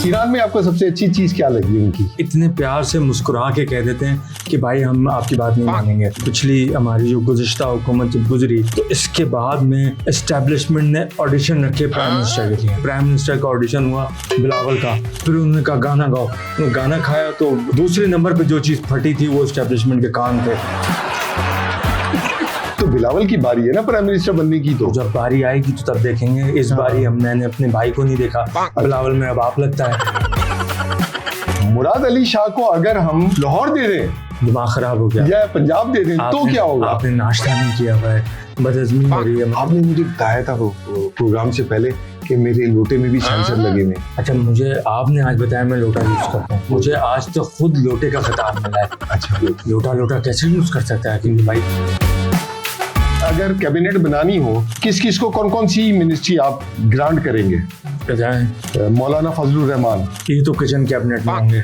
Iran में आपको सबसे अच्छी चीज क्या लगी उनकी? इतने प्यार से मुस्कुरा के कह देते हैं कि भाई हम आपकी बात नहीं मानेंगे। पिछली हमारी जो गुज़िश्ता हुकूमत जब गुजरी तो इसके बाद में एस्टेब्लिशमेंट ने ऑडिशन रखे प्राइम मिनिस्टर के लिए। प्राइम मिनिस्टर का ऑडिशन हुआ बिलावल का, फिर उन्होंने कहा गाना गाओ, तो गाना खाया तो दूसरे नंबर पे जो चीज़ फटी थी वो एस्टेब्लिशमेंट के कान थे। तो बिलावल की बारी है ना प्राइम मिनिस्टर बनने की, तो जब बारी आएगी तो तब देखेंगे। इस बारी मैंने अपने भाई को नहीं देखा, बिलावल मेरा बाप लगता है। मुराद अली शाह को अगर हम लाहौर दे दें, दिमाग खराब हो गया, या पंजाब दे दें तो क्या होगा? आपने नाश्ता नहीं किया हुआ है, बदहज़मी हो रही है। आपने मुझे बताया था वो प्रोग्राम से पहले कि मेरे लोटे में भी सेंसर लगे हुए। अच्छा, मुझे आपने आज बताया मैं लोटा यूज करता हूँ। मुझे आज तो खुद लोटे का खिताब मिला है। अच्छा, लोटा कैसे यूज कर सकता है? क्योंकि भाई अगर कैबिनेट बनानी हो, किस किस को कौन कौन सी मिनिस्ट्री आप ग्रांट करेंगे? मौलाना फजलुर रहमान, ये तो किचन कैबिनेट में होंगे।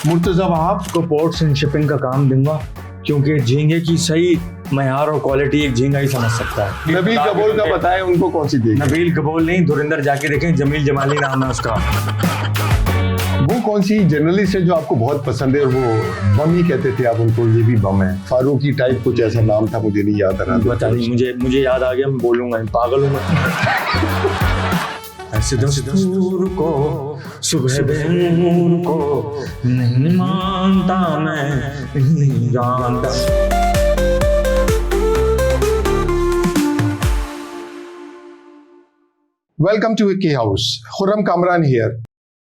मुर्तजा वहाब को पोर्ट्स एंड शिपिंग का काम दूंगा, क्योंकि झींगे की सही मयार और क्वालिटी एक झींगा ही समझ सकता है। नबील कबूल का बताएं उनको कौन सी देगी? नबील कबूल नहीं, धुरिंदर जाके देखें, जमील जमाली नाम है उसका। वो कौन सी जर्नलिस्ट है जो आपको बहुत पसंद है और वो बम ही कहते थे आप उनको, ये भी बम है? फारूकी टाइप कुछ ऐसा नाम था, मुझे नहीं याद आ रहा। बता नहीं, मुझे याद आ गया, मैं बोलूंगा, पागल हूँ ऐसे दस्तूर को सुबह नूर को नहीं मानता, मैं नहीं जानता। वेलकम टू के हाउस, खुर्रम कामरान हियर।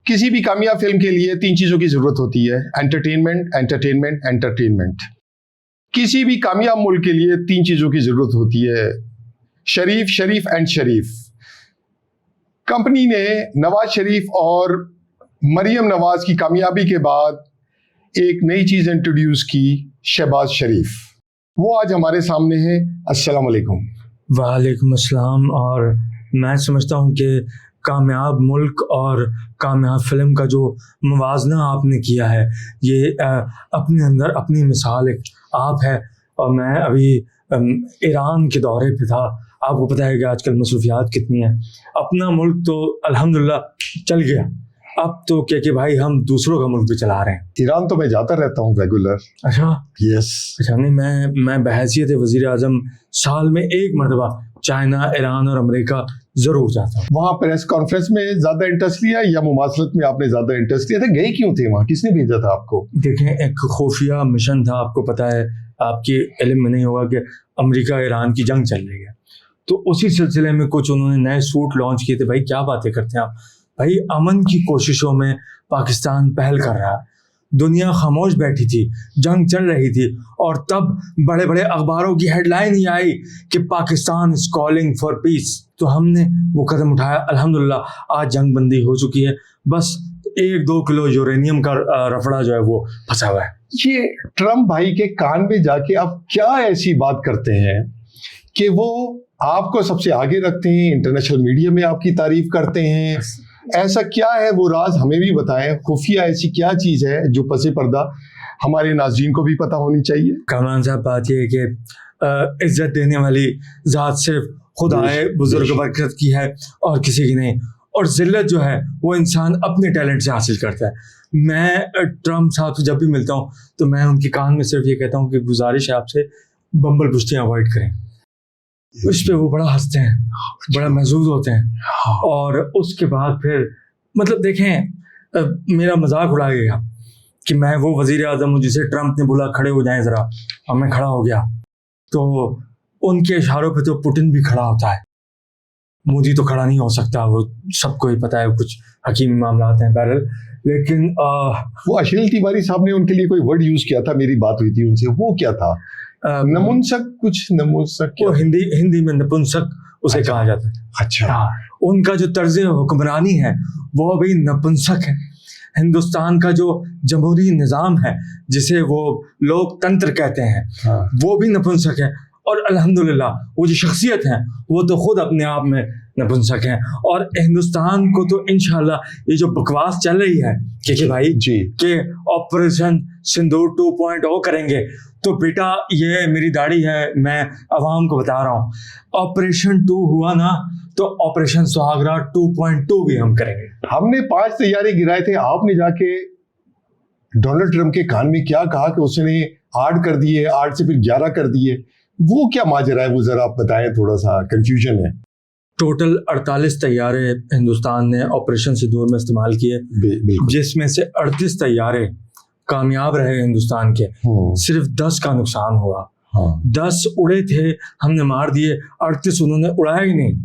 किसी भी कामयाब फिल्म के लिए 3 चीजों की जरूरत होती है: एंटरटेनमेंट, एंटरटेनमेंट, एंटरटेनमेंट। किसी भी कामयाब मुल्क के लिए 3 चीजों की जरूरत होती है: शरीफ, शरीफ एंड शरीफ। कंपनी ने नवाज शरीफ और मरियम नवाज की कामयाबी के बाद एक नई चीज इंट्रोड्यूस की, शहबाज शरीफ। वो आज हमारे सामने है। अस्सलाम वालेकुम। वालेकुम अस्सलाम। और मैं समझता हूँ कि कामयाब मुल्क और कामयाब फिल्म का जो मुवाजना आपने किया है, ये अपने अंदर अपनी मिसाल एक आप है। और मैं अभी ईरान के दौरे पे था। आपको पता है कि आजकल मसरूफियात कितनी है। अपना मुल्क तो अल्हम्दुलिल्लाह चल गया, अब तो क्या कि भाई हम दूसरों का मुल्क भी चला रहे हैं। ईरान तो मैं जाता रहता हूँ रेगुलर। अच्छा, यस। अच्छा, नहीं, मैं बहैसियत वज़ीर आज़म साल में 1 मरतबा चाइना, ईरान और अमेरिका जरूर जाता हूँ। वहाँ प्रेस कॉन्फ्रेंस में ज्यादा इंटरेस्ट लिया या मुमासलत में आपने ज्यादा इंटरेस्ट लिया था? गए क्यों थे वहाँ? किसने भेजा था आपको? देखें, एक खुफिया मिशन था। आपको पता है, आपके इल्म में नहीं होगा कि अमेरिका ईरान की जंग चल रही है, तो उसी सिलसिले में कुछ उन्होंने नए सूट लॉन्च किए थे। भाई क्या बातें करते हैं आप? भाई अमन की कोशिशों में पाकिस्तान पहल कर रहा है। दुनिया खामोश बैठी थी, जंग चल रही थी, और तब बड़े बड़े अखबारों की हेडलाइन ही आई कि Pakistan is calling for piece. तो हमने वो कदम उठाया। अल्हम्दुलिल्लाह आज जंग बंदी हो चुकी है। बस 1-2 किलो यूरेनियम का रफड़ा जो है वो फंसा हुआ है। ये ट्रम्प भाई के कान में जाके आप क्या ऐसी बात करते हैं कि वो आपको सबसे आगे रखते हैं, इंटरनेशनल मीडिया में आपकी तारीफ करते हैं? ऐसा क्या है वो राज, हमें भी बताएं। खुफिया ऐसी क्या चीज है जो पसे पर्दा हमारे नाज़रीन को भी पता होनी चाहिए? कामरान साहब, बात यह है कि इज्जत देने वाली जात सिर्फ खुदा बुजुर्ग बरकत की है और किसी की नहीं। और जिल्लत जो है वो इंसान अपने टैलेंट से हासिल करता है। मैं ट्रम्प साहब से जब भी मिलता हूँ तो मैं उनके कान में सिर्फ ये कहता हूँ कि गुजारिश है आपसे, बम्बल पुश्तियाँ अवॉइड करें। उस पर वो बड़ा हंसते हैं, बड़ा महसूस होते हैं। और उसके बाद फिर मतलब देखें, मेरा मजाक उड़ाएगा कि मैं वो वजीर आज़म हूँ जिसे ट्रम्प ने बोला खड़े हो जाएं ज़रा, और मैं खड़ा हो गया। तो उनके इशारों पे तो पुतिन भी खड़ा होता है, मोदी तो खड़ा नहीं हो सकता। वो सबको ही पता है, कुछ हकीमी मामलात हैं बहरहाल। लेकिन वो अशील तिवारी साहब ने उनके लिए कोई वर्ड यूज किया था, मेरी बात हुई थी उनसे, वो क्या था? नपुंसक, कुछ नपुंसक, वो हिंदी में नपुंसक उसे कहा जाता है। अच्छा, उनका जो तर्ज हुक्मरानी है वो भी नपुंसक है। हिंदुस्तान का जो जमहूरी निज़ाम है, जिसे वो लोकतंत्र कहते हैं, वो भी नपुंसक है। और अल्हम्दुलिल्लाह वो जो शख्सियत हैं वो तो खुद अपने आप में नपुंसक हैं। और हिंदुस्तान को तो इंशाल्लाह ये जो बकवास चल रही है कि भाई जी के ऑपरेशन सिंदूर 2.0 करेंगे, तो बेटा ये मेरी दाढ़ी है, मैं आवाम को बता रहा हूँ, ऑपरेशन 2 हुआ ना तो ऑपरेशन सुहागरात 2.2 भी हम करेंगे। हमने 5 तैयारे गिराए थे, आपने जाके डोनाल्ड ट्रंप के कान में क्या कहा कि उसने 8 कर दिए, 8 से फिर 11 कर दिए, वो क्या माजरा है, वो जरा आप बताएं, थोड़ा सा कंफ्यूजन है। टोटल 48 तैयारे हिंदुस्तान ने ऑपरेशन सिंदूर में इस्तेमाल किए, जिसमें से 38 तैयारे कामयाब रहे हिंदुस्तान के, सिर्फ 10 का नुकसान हुआ। 10 उड़े थे, हमने मार दिए, 38 उन्होंने उड़ाया ही नहीं।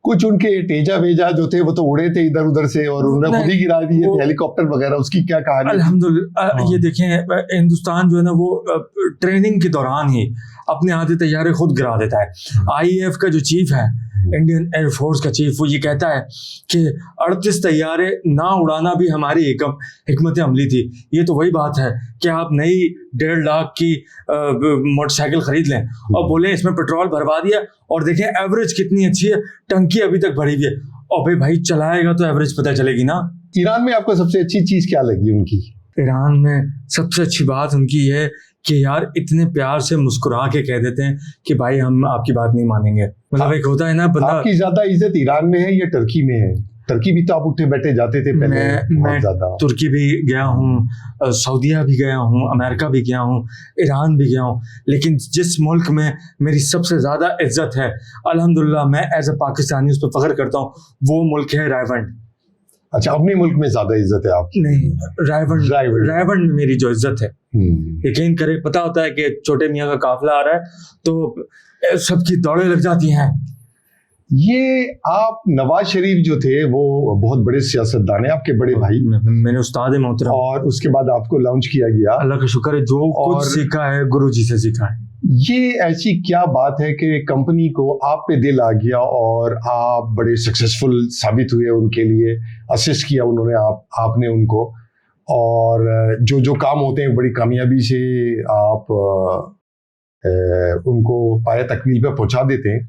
कुछ उनके तेजा वेजा जो थे वो तो उड़े थे इधर उधर से और उन्होंने खुद ही गिरा दिए थे हेलीकॉप्टर वगैरह, उसकी क्या कहानी? अल्हम्दुलिल्लाह ये देखें, हिंदुस्तान जो है ना वो ट्रेनिंग के दौरान ही अपने आधे तैयारे खुद गिरा देता है। आईएएफ का जो चीफ है, इंडियन एयरफोर्स का चीफ, वो ये कहता है कि 38 तैयारे ना उड़ाना भी हमारी हिकमत अमली थी। ये तो वही बात है कि आप नई 1.5 लाख की मोटरसाइकिल खरीद लें और बोले इसमें पेट्रोल भरवा दिया और देखें एवरेज कितनी अच्छी है, टंकी अभी तक भरी हुई है, और भाई चलाएगा तो एवरेज पता चलेगी ना। ईरान में आपको सबसे अच्छी चीज क्या लगी उनकी? ईरान में सबसे अच्छी बात उनकी है कि यार इतने प्यार से मुस्कुरा के कह देते हैं कि भाई हम आपकी बात नहीं मानेंगे। मतलब एक होता है ना बंदा। आपकी ज्यादा इज्जत ईरान में है या टर्की में है? टर्की भी तो आप उठे बैठे जाते थे पहले। मैं तुर्की भी गया हूँ, सऊदीया भी गया हूँ, अमेरिका भी गया हूँ, ईरान भी गया हूँ, लेकिन जिस मुल्क में मेरी सबसे ज़्यादा इज्जत है, अल्हम्दुलिल्लाह मैं एज ए पाकिस्तानी उस पर फख्र करता हूँ, वो मुल्क है रायवंड। अच्छा, अपने मुल्क में ज्यादा इज्जत है आपकी? नहीं, रायवंड में मेरी जो इज्जत है, यकीन करे, पता होता है कि छोटे मियाँ का काफिला आ रहा है तो सबकी दौड़े लग जाती हैं। ये आप नवाज शरीफ जो थे वो बहुत बड़े सियासतदान है, आपके बड़े भाई, मेरे उस्ताद मोहतरम, और उसके बाद आपको लॉन्च किया गया। अल्लाह का शुक्र है, जो कुछ सीखा है गुरुजी से सीखा है। ये ऐसी क्या बात है कि कंपनी को आप पे दिल आ गया और आप बड़े सक्सेसफुल साबित हुए, उनके लिए असिस्ट किया उन्होंने, आपने उनको, और जो जो काम होते हैं बड़ी कामयाबी से आप उनको पाया तकमील पे पहुंचा देते हैं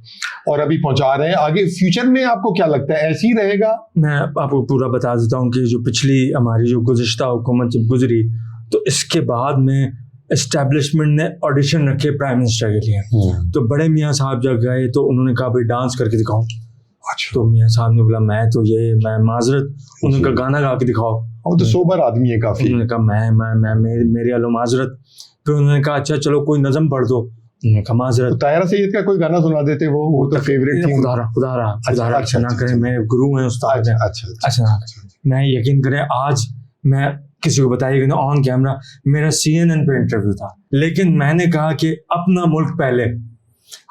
और अभी पहुंचा रहे हैं। आगे फ्यूचर में आपको क्या लगता है, ऐसे ही रहेगा? मैं आपको पूरा बता देता हूँ कि जो पिछली हमारी जो गुज़िश्ता हुकूमत जब गुजरी तो इसके बाद में एस्टेब्लिशमेंट ने ऑडिशन रखे प्राइम मिनिस्टर के लिए। तो बड़े मियाँ साहब जब गए तो उन्होंने कहा भाई डांस करके दिखाओ। अच्छा। तो मियाँ साहब ने बोला मैं माजरत, उन्होंने कहा गाना गा के दिखाओ। वो तो सोबर आदमी है काफी। उन्होंने कहा मैं मेरे अलो माजरत। फिर उन्होंने कहा अच्छा चलो कोई नज़म पढ़ दो। उन्होंने कहा माजरत। तो तायरा सैयद का कोई गाना सुना देते, वो तो फेवरेट थी। खुदा अच्छा ना करे, मेरे गुरु हैं, उस्ताद हैं। अच्छा, मैं यकीन करें आज मैं किसी को बताइएगा ना ऑन कैमरा, मेरा CNN पे इंटरव्यू था, लेकिन मैंने कहा कि अपना मुल्क पहले।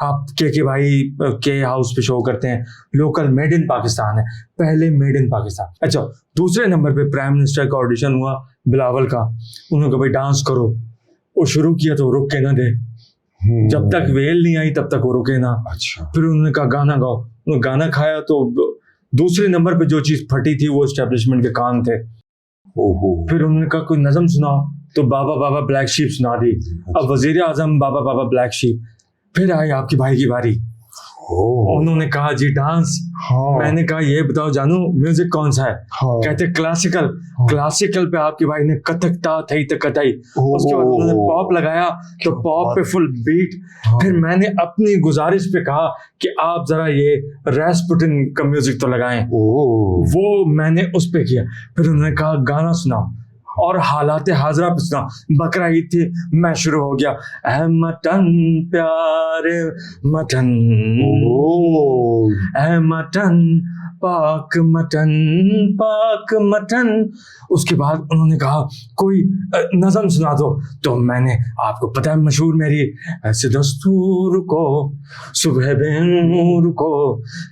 आप के भाई के हाउस पे शो करते हैं, लोकल मेड इन पाकिस्तान है, पहले मेड इन पाकिस्तान। अच्छा, दूसरे नंबर पे प्राइम मिनिस्टर का ऑडिशन हुआ बिलावल का। उन्होंने कहा भाई डांस करो। वो शुरू किया तो रुक के ना दे, जब तक वेल नहीं आई तब तक वो रुके ना। अच्छा। फिर उन्होंने कहा गाना गाओ। उन्होंने गाना खाया तो दूसरे नंबर पे जो चीज फटी थी वो एस्टेब्लिशमेंट के कान थे। फिर उन्होंने कहा कोई नज़म सुनाओ, तो बाबा बाबा ब्लैक शीप सुना दी। अब वजीर आजम बाबा बाबा ब्लैक शीप। फिर आई आपकी भाई की बारी। उन्होंने कहा जी डांस। मैंने कहा ये बताओ जानू म्यूजिक कौन सा है? कहते क्लासिकल। क्लासिकल पे आपके भाई ने कथक ता थई तक कथई। उसके बाद उन्होंने पॉप लगाया तो पॉप पे फुल बीट। फिर मैंने अपनी गुजारिश पे कहा कि आप जरा ये रैस्पुटिन का म्यूजिक तो लगाएं। वो मैंने उस पे किया। फिर उन्होंने कहा गाना सुनाओ, और हालात हाजरा पे सुना। बकरा ईद थी, मैं शुरू हो गया ऐ मटन प्यारे मटन, ऐ मटन पाक मटन। उसके बाद उन्होंने कहा कोई नज़म सुना दो। तो मैंने, आपको पता है मशहूर मेरी, ऐसे दस्तूर को सुबह बेनूर को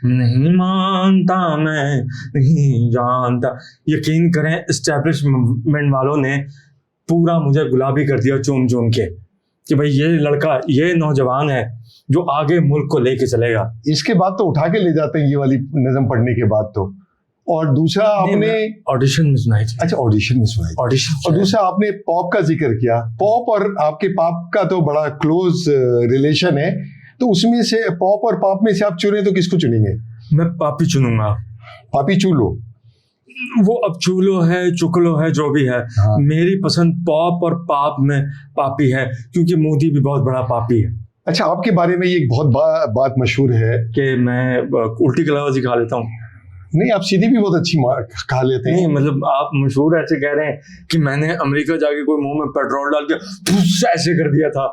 नहीं मानता मैं नहीं जानता। यकीन करें एस्टेब्लिशमेंट वालों ने पूरा मुझे गुलाबी कर दिया चूम चूम के कि भाई ये लड़का, ये नौजवान है जो आगे मुल्क को लेके चलेगा। इसके बाद तो उठा के ले जाते हैं ये वाली नज़म पढ़ने के बाद तो। और दूसरा आपने ऑडिशन में सुनाई थी। अच्छा, ऑडिशन में सुनाई। और दूसरा आपने पॉप का जिक्र किया। पॉप और आपके पाप का तो बड़ा क्लोज रिलेशन है, तो उसमें से पॉप और पॉप में से आप चुने तो किसको चुनेंगे? मैं पापी चुनूंगा। पापी चुन लो। वो अब चूलो है चुकलो है जो भी है, हाँ। मेरी पसंद पॉप और पाप में पापी है, क्योंकि मोदी भी बहुत बड़ा पापी है। अच्छा, आपके बारे में ये एक बहुत बात मशहूर है कि मैं उल्टी कलावजी खा लेता हूँ। नहीं, आप सीधी भी बहुत अच्छी खा लेते हैं। नहीं मतलब आप मशहूर ऐसे कह रहे हैं कि मैंने अमेरिका जाके कोई मुंह में पेट्रोल डाल के फुस ऐसे कर दिया था।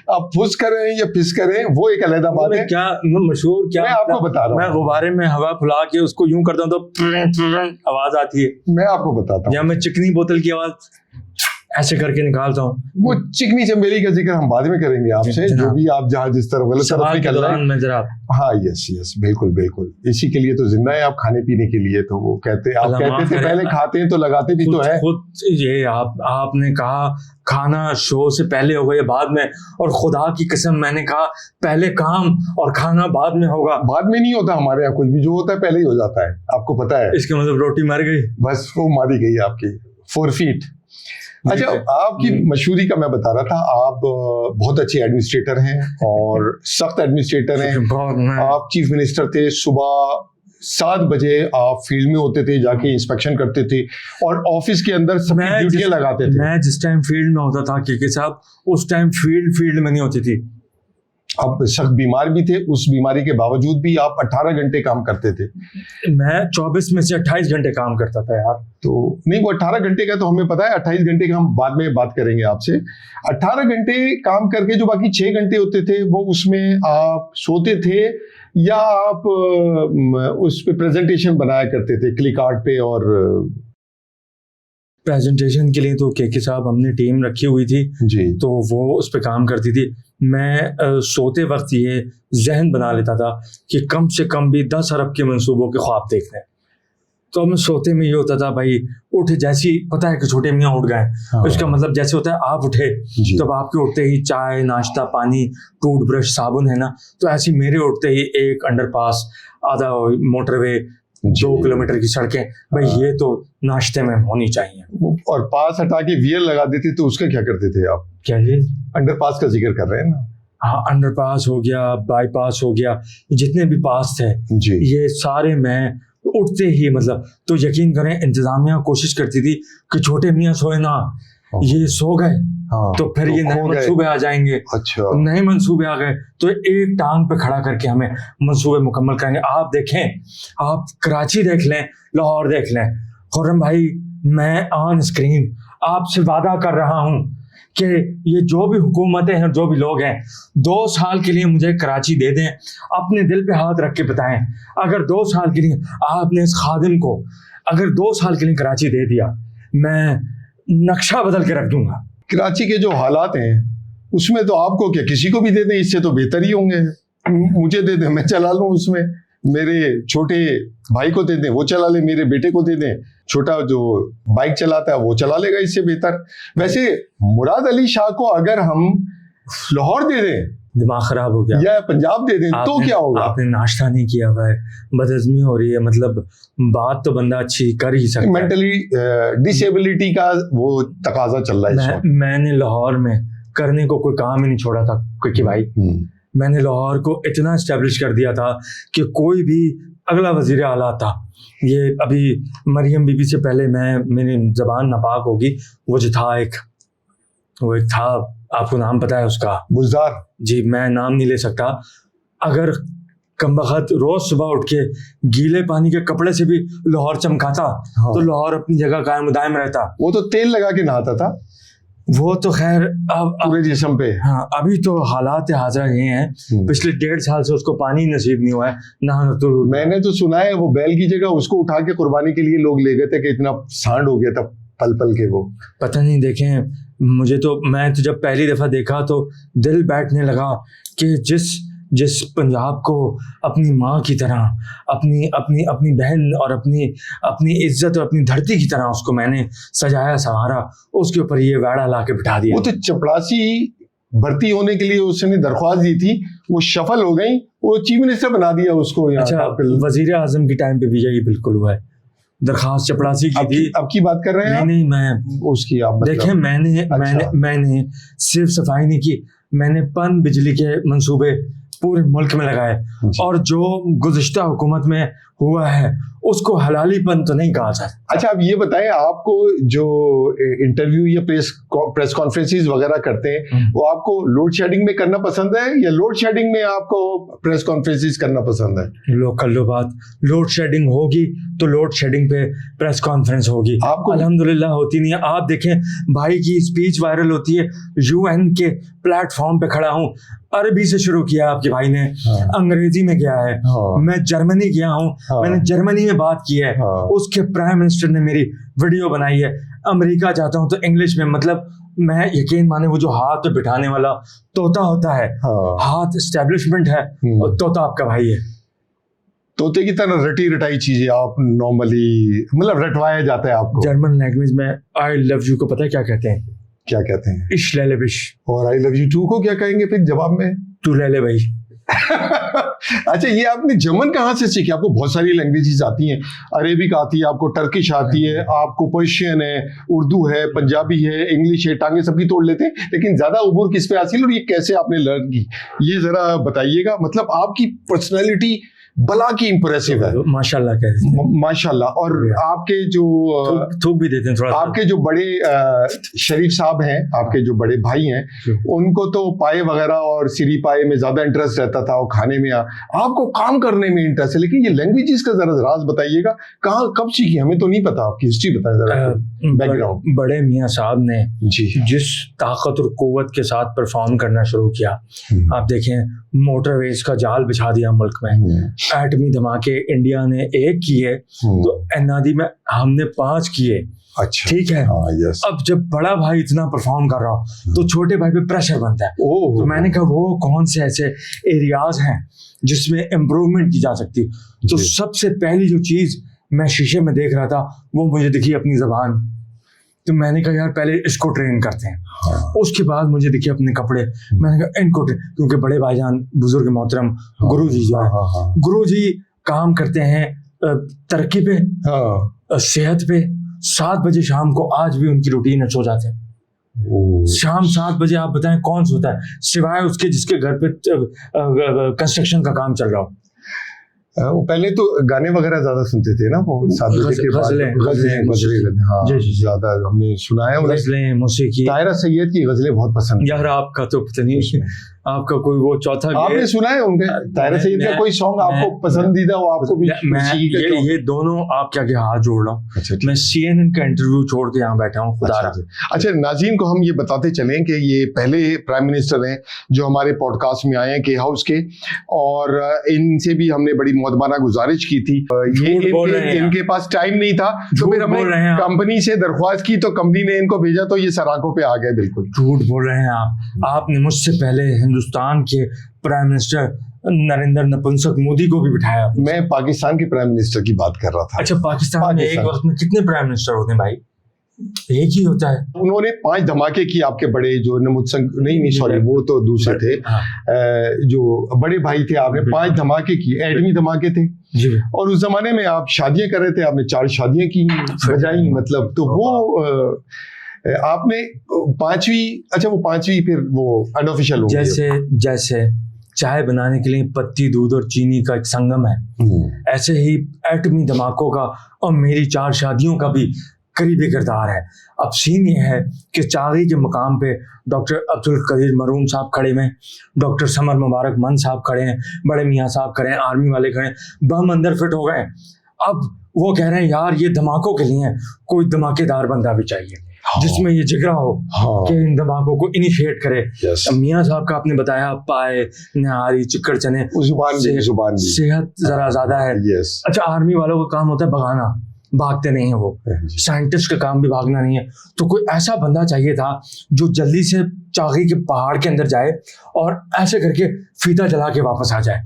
आप फुस करें या फिस करें वो एक अलग बात है। क्या मैं मशहूर क्या मैं आपको बता रहा हूँ, मैं गुब्बारे में हवा फुला के उसको यूं करता हूँ तो आवाज आती है। मैं आपको बताता हूँ, या मैं चिकनी बोतल की आवाज ऐसे करके निकालता हूँ। वो चिकनी चमेली का जिक्र हम बाद में करेंगे आपसे, जो भी आप जहाँ जिस तरह गलत तरफ निकल रहे हैं। में जरा हाँ, यस यस, बिल्कुल बिल्कुल, इसी के लिए तो जिंदा है आप, खाने पीने के लिए। तो वो कहते आप कहते थे पहले खाते हैं तो लगाते भी तो है। खुद ये आपने कहा खाना शो से पहले होगा या बाद में, और खुदा की कसम मैंने कहा पहले काम और खाना बाद में होगा। बाद में नहीं होता हमारे यहाँ, कुछ भी जो होता है पहले ही हो जाता है, आपको पता है। इसका मतलब रोटी मर गई, बस वो मारी गई आपकी 4 फीट। अच्छा, आपकी मशहूरी का मैं बता रहा था, आप बहुत अच्छे एडमिनिस्ट्रेटर हैं और सख्त एडमिनिस्ट्रेटर हैं। आप चीफ मिनिस्टर थे, सुबह 7 बजे आप फील्ड में होते थे, जाके इंस्पेक्शन करते थे और ऑफिस के अंदर सबकी ड्यूटियां लगाते थे। मैं जिस टाइम फील्ड में होता था के साहब, उस टाइम फील्ड में नहीं होती थी। आप सख्त बीमार भी थे, उस बीमारी के बावजूद भी आप 18 घंटे काम करते थे। मैं 24 में से 28 घंटे काम करता था यार। तो नहीं, वो 18 घंटे का तो हमें पता है, 28 घंटे का हम बाद में बात करेंगे आपसे। 18 घंटे काम करके जो बाकी 6 घंटे होते थे वो उसमें आप सोते थे या आप उस पे प्रेजेंटेशन बनाया करते थे क्लिक आर्ट पे? और प्रेजेंटेशन के लिए तो के साहब हमने टीम रखी हुई थी जी, तो वो उस पे काम करती थी। मैं सोते वक्त ये जहन बना लेता था कि कम से कम भी 10 अरब के मंसूबों के ख्वाब देखने। तो मैं सोते में ये होता था भाई, उठे जैसी पता है कि छोटे मियाँ उठ गए, हाँ। इसका मतलब जैसे होता है आप उठे तब आपके उठते ही चाय नाश्ता पानी टूथब्रश साबुन है ना, तो ऐसे मेरे उठते ही एक अंडरपास, आधा मोटरवे, 2 किलोमीटर की सड़कें, भाई ये तो नाश्ते में होनी चाहिए। और पास हटा के वियर लगा देते तो उसका क्या करते थे आप? क्या ये अंडरपास का जिक्र कर रहे हैं ना? हाँ, अंडरपास हो गया, बाईपास हो गया, जितने भी पास थे जी, ये सारे मैं उठते ही मतलब, तो यकीन करें इंतजामिया कोशिश करती थी कि छोटे मियाँ सोए ना, ये सो गए हाँ, तो फिर ये नए मंसूबे आ जाएंगे। अच्छा, नए मंसूबे आ गए तो एक टांग पे खड़ा करके हमें मंसूबे मुकम्मल करेंगे। आप देखें, आप कराची देख लें, लाहौर देख लें, खुर्रम भाई मैं ऑन स्क्रीन आपसे वादा कर रहा हूं कि ये जो भी हुकूमतें हैं, जो भी लोग हैं, 2 साल के लिए मुझे कराची दे दें, अपने दिल पे हाथ रख के बताएं, अगर 2 साल के लिए आपने इस खादिम को अगर 2 साल के लिए कराची दे दिया, मैं नक्शा बदल के रख दूंगा। कराची के जो हालात हैं उसमें तो आपको क्या, किसी को भी दे दें इससे तो बेहतर ही होंगे। मुझे दे दें, मैं चला लूं उसमें, मेरे छोटे भाई को दे दें वो चला ले, मेरे बेटे को दे दें, छोटा जो बाइक चलाता है वो चला लेगा, इससे बेहतर। वैसे मुराद अली शाह को अगर हम लाहौर दे दें, दिमाग खराब हो गया, या पंजाब दे दें तो क्या होगा? आपने नाश्ता नहीं किया हुआ है, बदहजमी हो रही है, मतलब बात तो बंदा अच्छी कर ही सकता है। मेंटली डिसेबिलिटी का वो तकाजा चल रहा है। मैंने लाहौर में करने को कोई काम ही नहीं छोड़ा था क्योंकि भाई मैंने लाहौर को इतना एस्टेब्लिश कर दिया था कि कोई भी अगला वजीर आला था, ये अभी मरियम बीबी से पहले मेरी जबान नापाक होगी, वो जो था एक था, आपको नाम पता है उसका? बुज़दार जी, मैं नाम नहीं ले सकता। अगर कमबख्त रोज सुबह उठ के गीले पानी के कपड़े से भी लाहौर चमकाता हाँ। तो लाहौर अपनी जगह कायम दायम रहता। वो तो तेल लगा के नहाता था, वो तो खैर अब पूरे जिस्म पे। हाँ, अभी तो हालात हाजरा ये हैं, पिछले 1.5 साल से उसको पानी नसीब नहीं हुआ है ना। तो मैंने तो सुना है वो बैल की जगह उसको उठा के कुर्बानी के लिए लोग ले गए थे कि इतना सांड हो गया था पल पल के। वो पता नहीं, देखें मुझे तो, मैं तो जब पहली दफा देखा तो दिल बैठने लगा कि जिस पंजाब को अपनी माँ की तरह, अपनी बहन और अपनी इज्जत और अपनी धरती की तरह उसको मैंने सजाया संवारा, उसके ऊपर ये वाड़ा ला के बिठा दिया। वो तो चपरासी भर्ती होने के लिए उसने दरख्वास्त दी थी, वो सफल हो गई, वो चीफ मिनिस्टर बना दिया उसको। अच्छा, वजीर आजम के टाइम पे भी यही बिल्कुल हुआ है, दरखास्त चपरासी की थी। अब की बात कर रहे हैं? नहीं, मैं उसकी आप देखें, मैंने सिर्फ सफाई नहीं की, मैंने पन बिजली के मंसूबे पूरे मुल्क में लगाए, और जो गुज़िश्ता हुकूमत में हुआ है उसको हलालीपन तो नहीं कहा जाता। अच्छा, अब ये बताएं, आपको जो इंटरव्यू या प्रेस कॉन्फ्रेंसेस वगैरह करते हैं वो आपको लोड शेडिंग में करना पसंद है या लोड शेडिंग में आपको प्रेस कॉन्फ्रेंसेस करना पसंद है? लो कर लो बात, लोड शेडिंग होगी तो लोड शेडिंग पे प्रेस कॉन्फ्रेंस होगी, आपको अल्हम्दुलिल्लाह होती नहीं है। आप देखें भाई की स्पीच वायरल होती है, यूएन के प्लेटफॉर्म पे खड़ा हूँ, अरबी से शुरू किया आपके भाई ने, अंग्रेजी में गया है, मैं जर्मनी गया हूँ, मैंने जर्मनी में बात की है, उसके प्राइम मिनिस्टर ने मेरी वीडियो बनाई है, अमेरिका जाता हूँ तो इंग्लिश में, मतलब मैं यकीन माने वो जो हाथ पे बिठाने वाला तोता होता है, हाथ एस्टेब्लिशमेंट है और तोता आपका भाई है। तोते की तरह रटी रटाई चीजें आप नॉर्मली, मतलब रटवाया जाता है आपको। जर्मन लैंग्वेज में आई लव यू को पता है क्या कहते हैं? क्या कहते हैं? इश ले ले बिश। और आई लव यू टू को क्या कहेंगे फिर जवाब में? तू ले ले भाई। अच्छा, ये आपने जर्मन कहाँ से सीखी? आपको बहुत सारी लैंग्वेजेस आती हैं, अरेबिक आती है, आपको टर्किश आती है, आपको पर्शियन है, उर्दू है, पंजाबी है, इंग्लिश है, टांगे सबकी तोड़ लेते हैं, लेकिन ज्यादा उबूर किस पे हासिल और ये कैसे आपने लर्न की, ये जरा बताइएगा। मतलब आपकी पर्सनैलिटी बला की इंप्रेसिव है, माशाल्लाह कहते हैं। माशाल्लाह। और आपके जो थूक भी देते हैं थोड़ा, आपके जो बड़े शरीफ साहब हैं, आपके जो बड़े भाई हैं, उनको तो पाए वगैरह और सिरी पाए में ज्यादा इंटरेस्ट रहता था, और खाने में आपको काम करने में इंटरेस्ट है। लेकिन ये लैंग्वेजेस का जरा राज बताइएगा, कहाँ कब सीखी? हमें तो नहीं पता, आपकी हिस्ट्री बताएं जरा, बैकग्राउंड। बड़े मियाँ साहब ने जी जिस ताकत और कुव्वत के साथ परफॉर्म करना शुरू किया, आप देखें मोटरवेज का जाल बिछा दिया मुल्क में, एटमी धमाके इंडिया ने 1 किए तो एनआदी में हमने 5 किए। अच्छा, ठीक है। यस। अब जब बड़ा भाई इतना परफॉर्म कर रहा हो तो छोटे भाई पे प्रेशर बनता है। तो मैंने कहा वो कौन से ऐसे एरियाज हैं जिसमें इम्प्रूवमेंट की जा सकती। तो सबसे पहली जो चीज मैं शीशे में देख रहा था वो मुझे दिखी अपनी जबान। तो मैंने कहा यार पहले इसको ट्रेन करते हैं। उसके बाद मुझे दिखे अपने कपड़े, मैंने कहा इनको ट्रेन, क्योंकि बड़े भाईजान बुजुर्ग मोहतरम गुरुजी जो है, गुरुजी काम करते हैं तरक्की पे, सेहत पे। 7 बजे शाम को आज भी उनकी रूटीन है, सो जाते हैं। शाम 7 बजे आप बताएं कौन सोता है सिवाय उसके जिसके घर पे कंस्ट्रक्शन का काम चल रहा हो। वो पहले तो गाने वगैरह ज्यादा सुनते थे ना, वो 7 बजे के बाद गजलें, हाँ ज्यादा हमने सुना है। गजलें, मौसीकी, ताहिरा सैयद की गजलें बहुत पसंद। यार आपका तो पता नहीं, आपका कोई वो चौथा आपने सुना है उनके ताहिरा सैयद का कोई सॉन्ग आपको पसंदीदा हो? आपको भी ये दोनों आप क्या हाथ जोड़ रहा हूँ। मैं CNN का इंटरव्यू छोड़ के यहाँ बैठा हूँ, खुदा रहा। अच्छा, नाज़रीन को हम ये बताते चलें कि ये पहले प्राइम मिनिस्टर हैं जो हमारे पॉडकास्ट में आए हैं के हाउस के, और इनसे भी हमने बड़ी मुअद्दबाना गुजारिश की थी। ये इनके पास टाइम नहीं था, तो फिर हमने कंपनी से दरख्वास्त की, तो कंपनी ने इनको भेजा, तो ये सराखों पे आ गए। बिल्कुल झूठ बोल रहे हैं आप। आपने मुझसे पहले हिंदुस्तान के प्राइम मिनिस्टर नरेंद्र नपुंसक मोदी को भी बिठाया। मैं पाकिस्तान के प्राइम मिनिस्टर की बात कर रहा था। अच्छा, पाकिस्तान में एक वक्त में कितने प्राइम मिनिस्टर होते हैं भाई? एक ही होता है। उन्होंने 5 धमाके की, आपके बड़े जो नपुंसक नहीं सॉरी वो तो दूसरे थे, जो बड़े भाई थे, आपने 5 धमाके की, एटमी धमाके थे जी। और उस जमाने में आप शादियां कर रहे थे, आपने 4 शादियां की बजाई, मतलब तो वो आपने 5वीं, अच्छा वो 5वीं फिर वो अनऑफिशियल हो गई। जैसे चाय बनाने के लिए पत्ती, दूध और चीनी का एक संगम है, ऐसे ही एटमी धमाकों का और मेरी 4 शादियों का भी करीबी किरदार है। अब सीन ये है कि चागी के मुकाम पे डॉक्टर अब्दुल कदीर मरून साहब खड़े हैं, डॉक्टर समर मुबारक मन साहब खड़े हैं, बड़े मियाँ साहब खड़े हैं, आर्मी वाले खड़े हैं, बम अंदर फिट हो गए। अब वो कह रहे हैं यार ये धमाकों के लिए कोई धमाकेदार बंदा भी चाहिए जिसमें ये जिगरा हो कि इन धमाकों को इनिशिएट करे। मियाँ साहब का आपने बताया पाए, निहारी, चिक्कड़ चने, जुबान सेहत जरा ज्यादा है। अच्छा, आर्मी वालों का काम होता है भगाना, भागते नहीं है वो। साइंटिस्ट का काम भी भागना नहीं है। तो कोई ऐसा बंदा चाहिए था जो जल्दी से चागी के पहाड़ के अंदर जाए और ऐसे करके फीता जला के वापस आ जाए।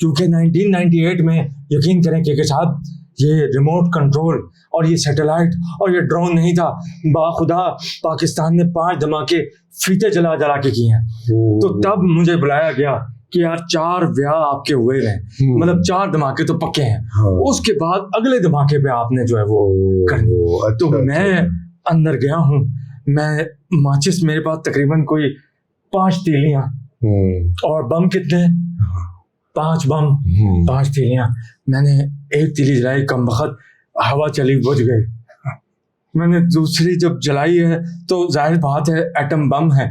क्योंकि 1998 में यकीन करें के साहब, ये रिमोट कंट्रोल और ये सैटेलाइट और ये ड्रोन नहीं था, बाखुदा पाकिस्तान ने 5 धमाके फीते जला जला के किए हैं। तो तब मुझे बुलाया गया कि यार 4 ब्याह आपके हुए हैं, मतलब 4 धमाके तो पक्के हैं। उसके बाद अगले धमाके पे आपने जो है वो करनी। तो मैं अंदर गया हूँ, मैं माचिस, मेरे पास तकरीबन कोई 5 तीलियां और बम कितने? 5 बम, 5 तीलियां। मैंने एक तीली जलाई, कम वक्त हवा चली, बुझ गई। मैंने दूसरी जब जलाई है तो जाहिर बात है एटम बम है,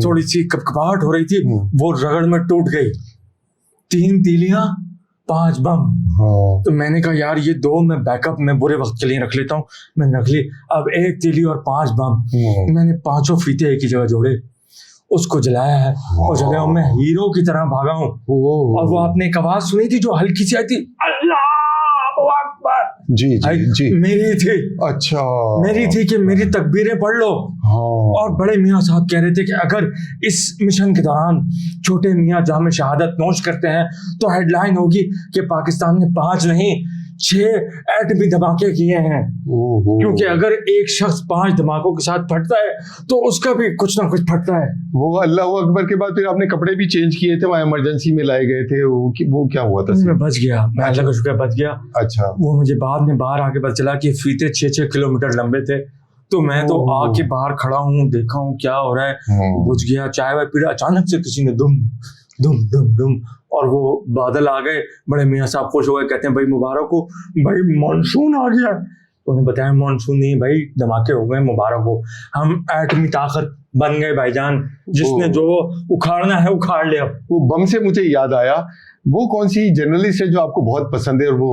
थोड़ी सी कपकपाहट हो रही थी, वो रगड़ में टूट गई। 3 तीलियां, 5 बम। तो मैंने कहा यार ये 2 मैं बैकअप में बुरे वक्त के लिए रख लेता हूँ। मैंने रख ली। अब 1 तीली और 5 बम। मैंने 5 फीते एक ही जगह जोड़े, उसको जलाया है और जलाया। मैं हीरो की तरह भागा हूँ। और वो आपने एक आवाज सुनी थी जो हल्की सी आई थी, अल्लाह अकबर। जी जी जी, मेरी थी। अच्छा, मेरी थी कि मेरी तकबीरें पढ़ लो। और बड़े मियाँ साहब कह रहे थे कि अगर इस मिशन के दौरान छोटे मियाँ जाम शहादत नोश करते हैं तो हेडलाइन होगी कि पाकिस्तान ने 5 नहीं 6 एटमी धमाके किए हैं। क्योंकि अगर एक शख्स 5 धमाकों के साथ फटता है तो उसका भी कुछ ना कुछ फटता है। वो अल्लाह अकबर के बाद फिर आपने कपड़े भी चेंज किए थे, वहाँ इमरजेंसी में लाए गए थे, वो क्या हुआ था? मैं बच गया, मैं अल्लाह का शुक्र बच गया। अच्छा, वो मुझे बाद में बाहर आके पता चला कि फीते 6-6 किलोमीटर लंबे थे। तो मैं तो आके बाहर खड़ा हूँ, देखा हूँ क्या हो रहा है, बुझ गया। चाय वाय पीड़ा, अचानक से किसी ने दुम दुम दुम दुम और वो बादल आ गए। बड़े मियाँ साहब खुश हो गए, कहते हैं भाई मुबारक हो, भाई मानसून आ गया। तो उन्हें बताया मानसून नहीं भाई, धमाके हो गए, मुबारक हो, हम एटमी ताकत बन गए भाईजान, जिसने जो उखाड़ना है उखाड़ ले। अब वो बम से मुझे याद आया, वो कौन सी जर्नलिस्ट है जो आपको बहुत पसंद है और वो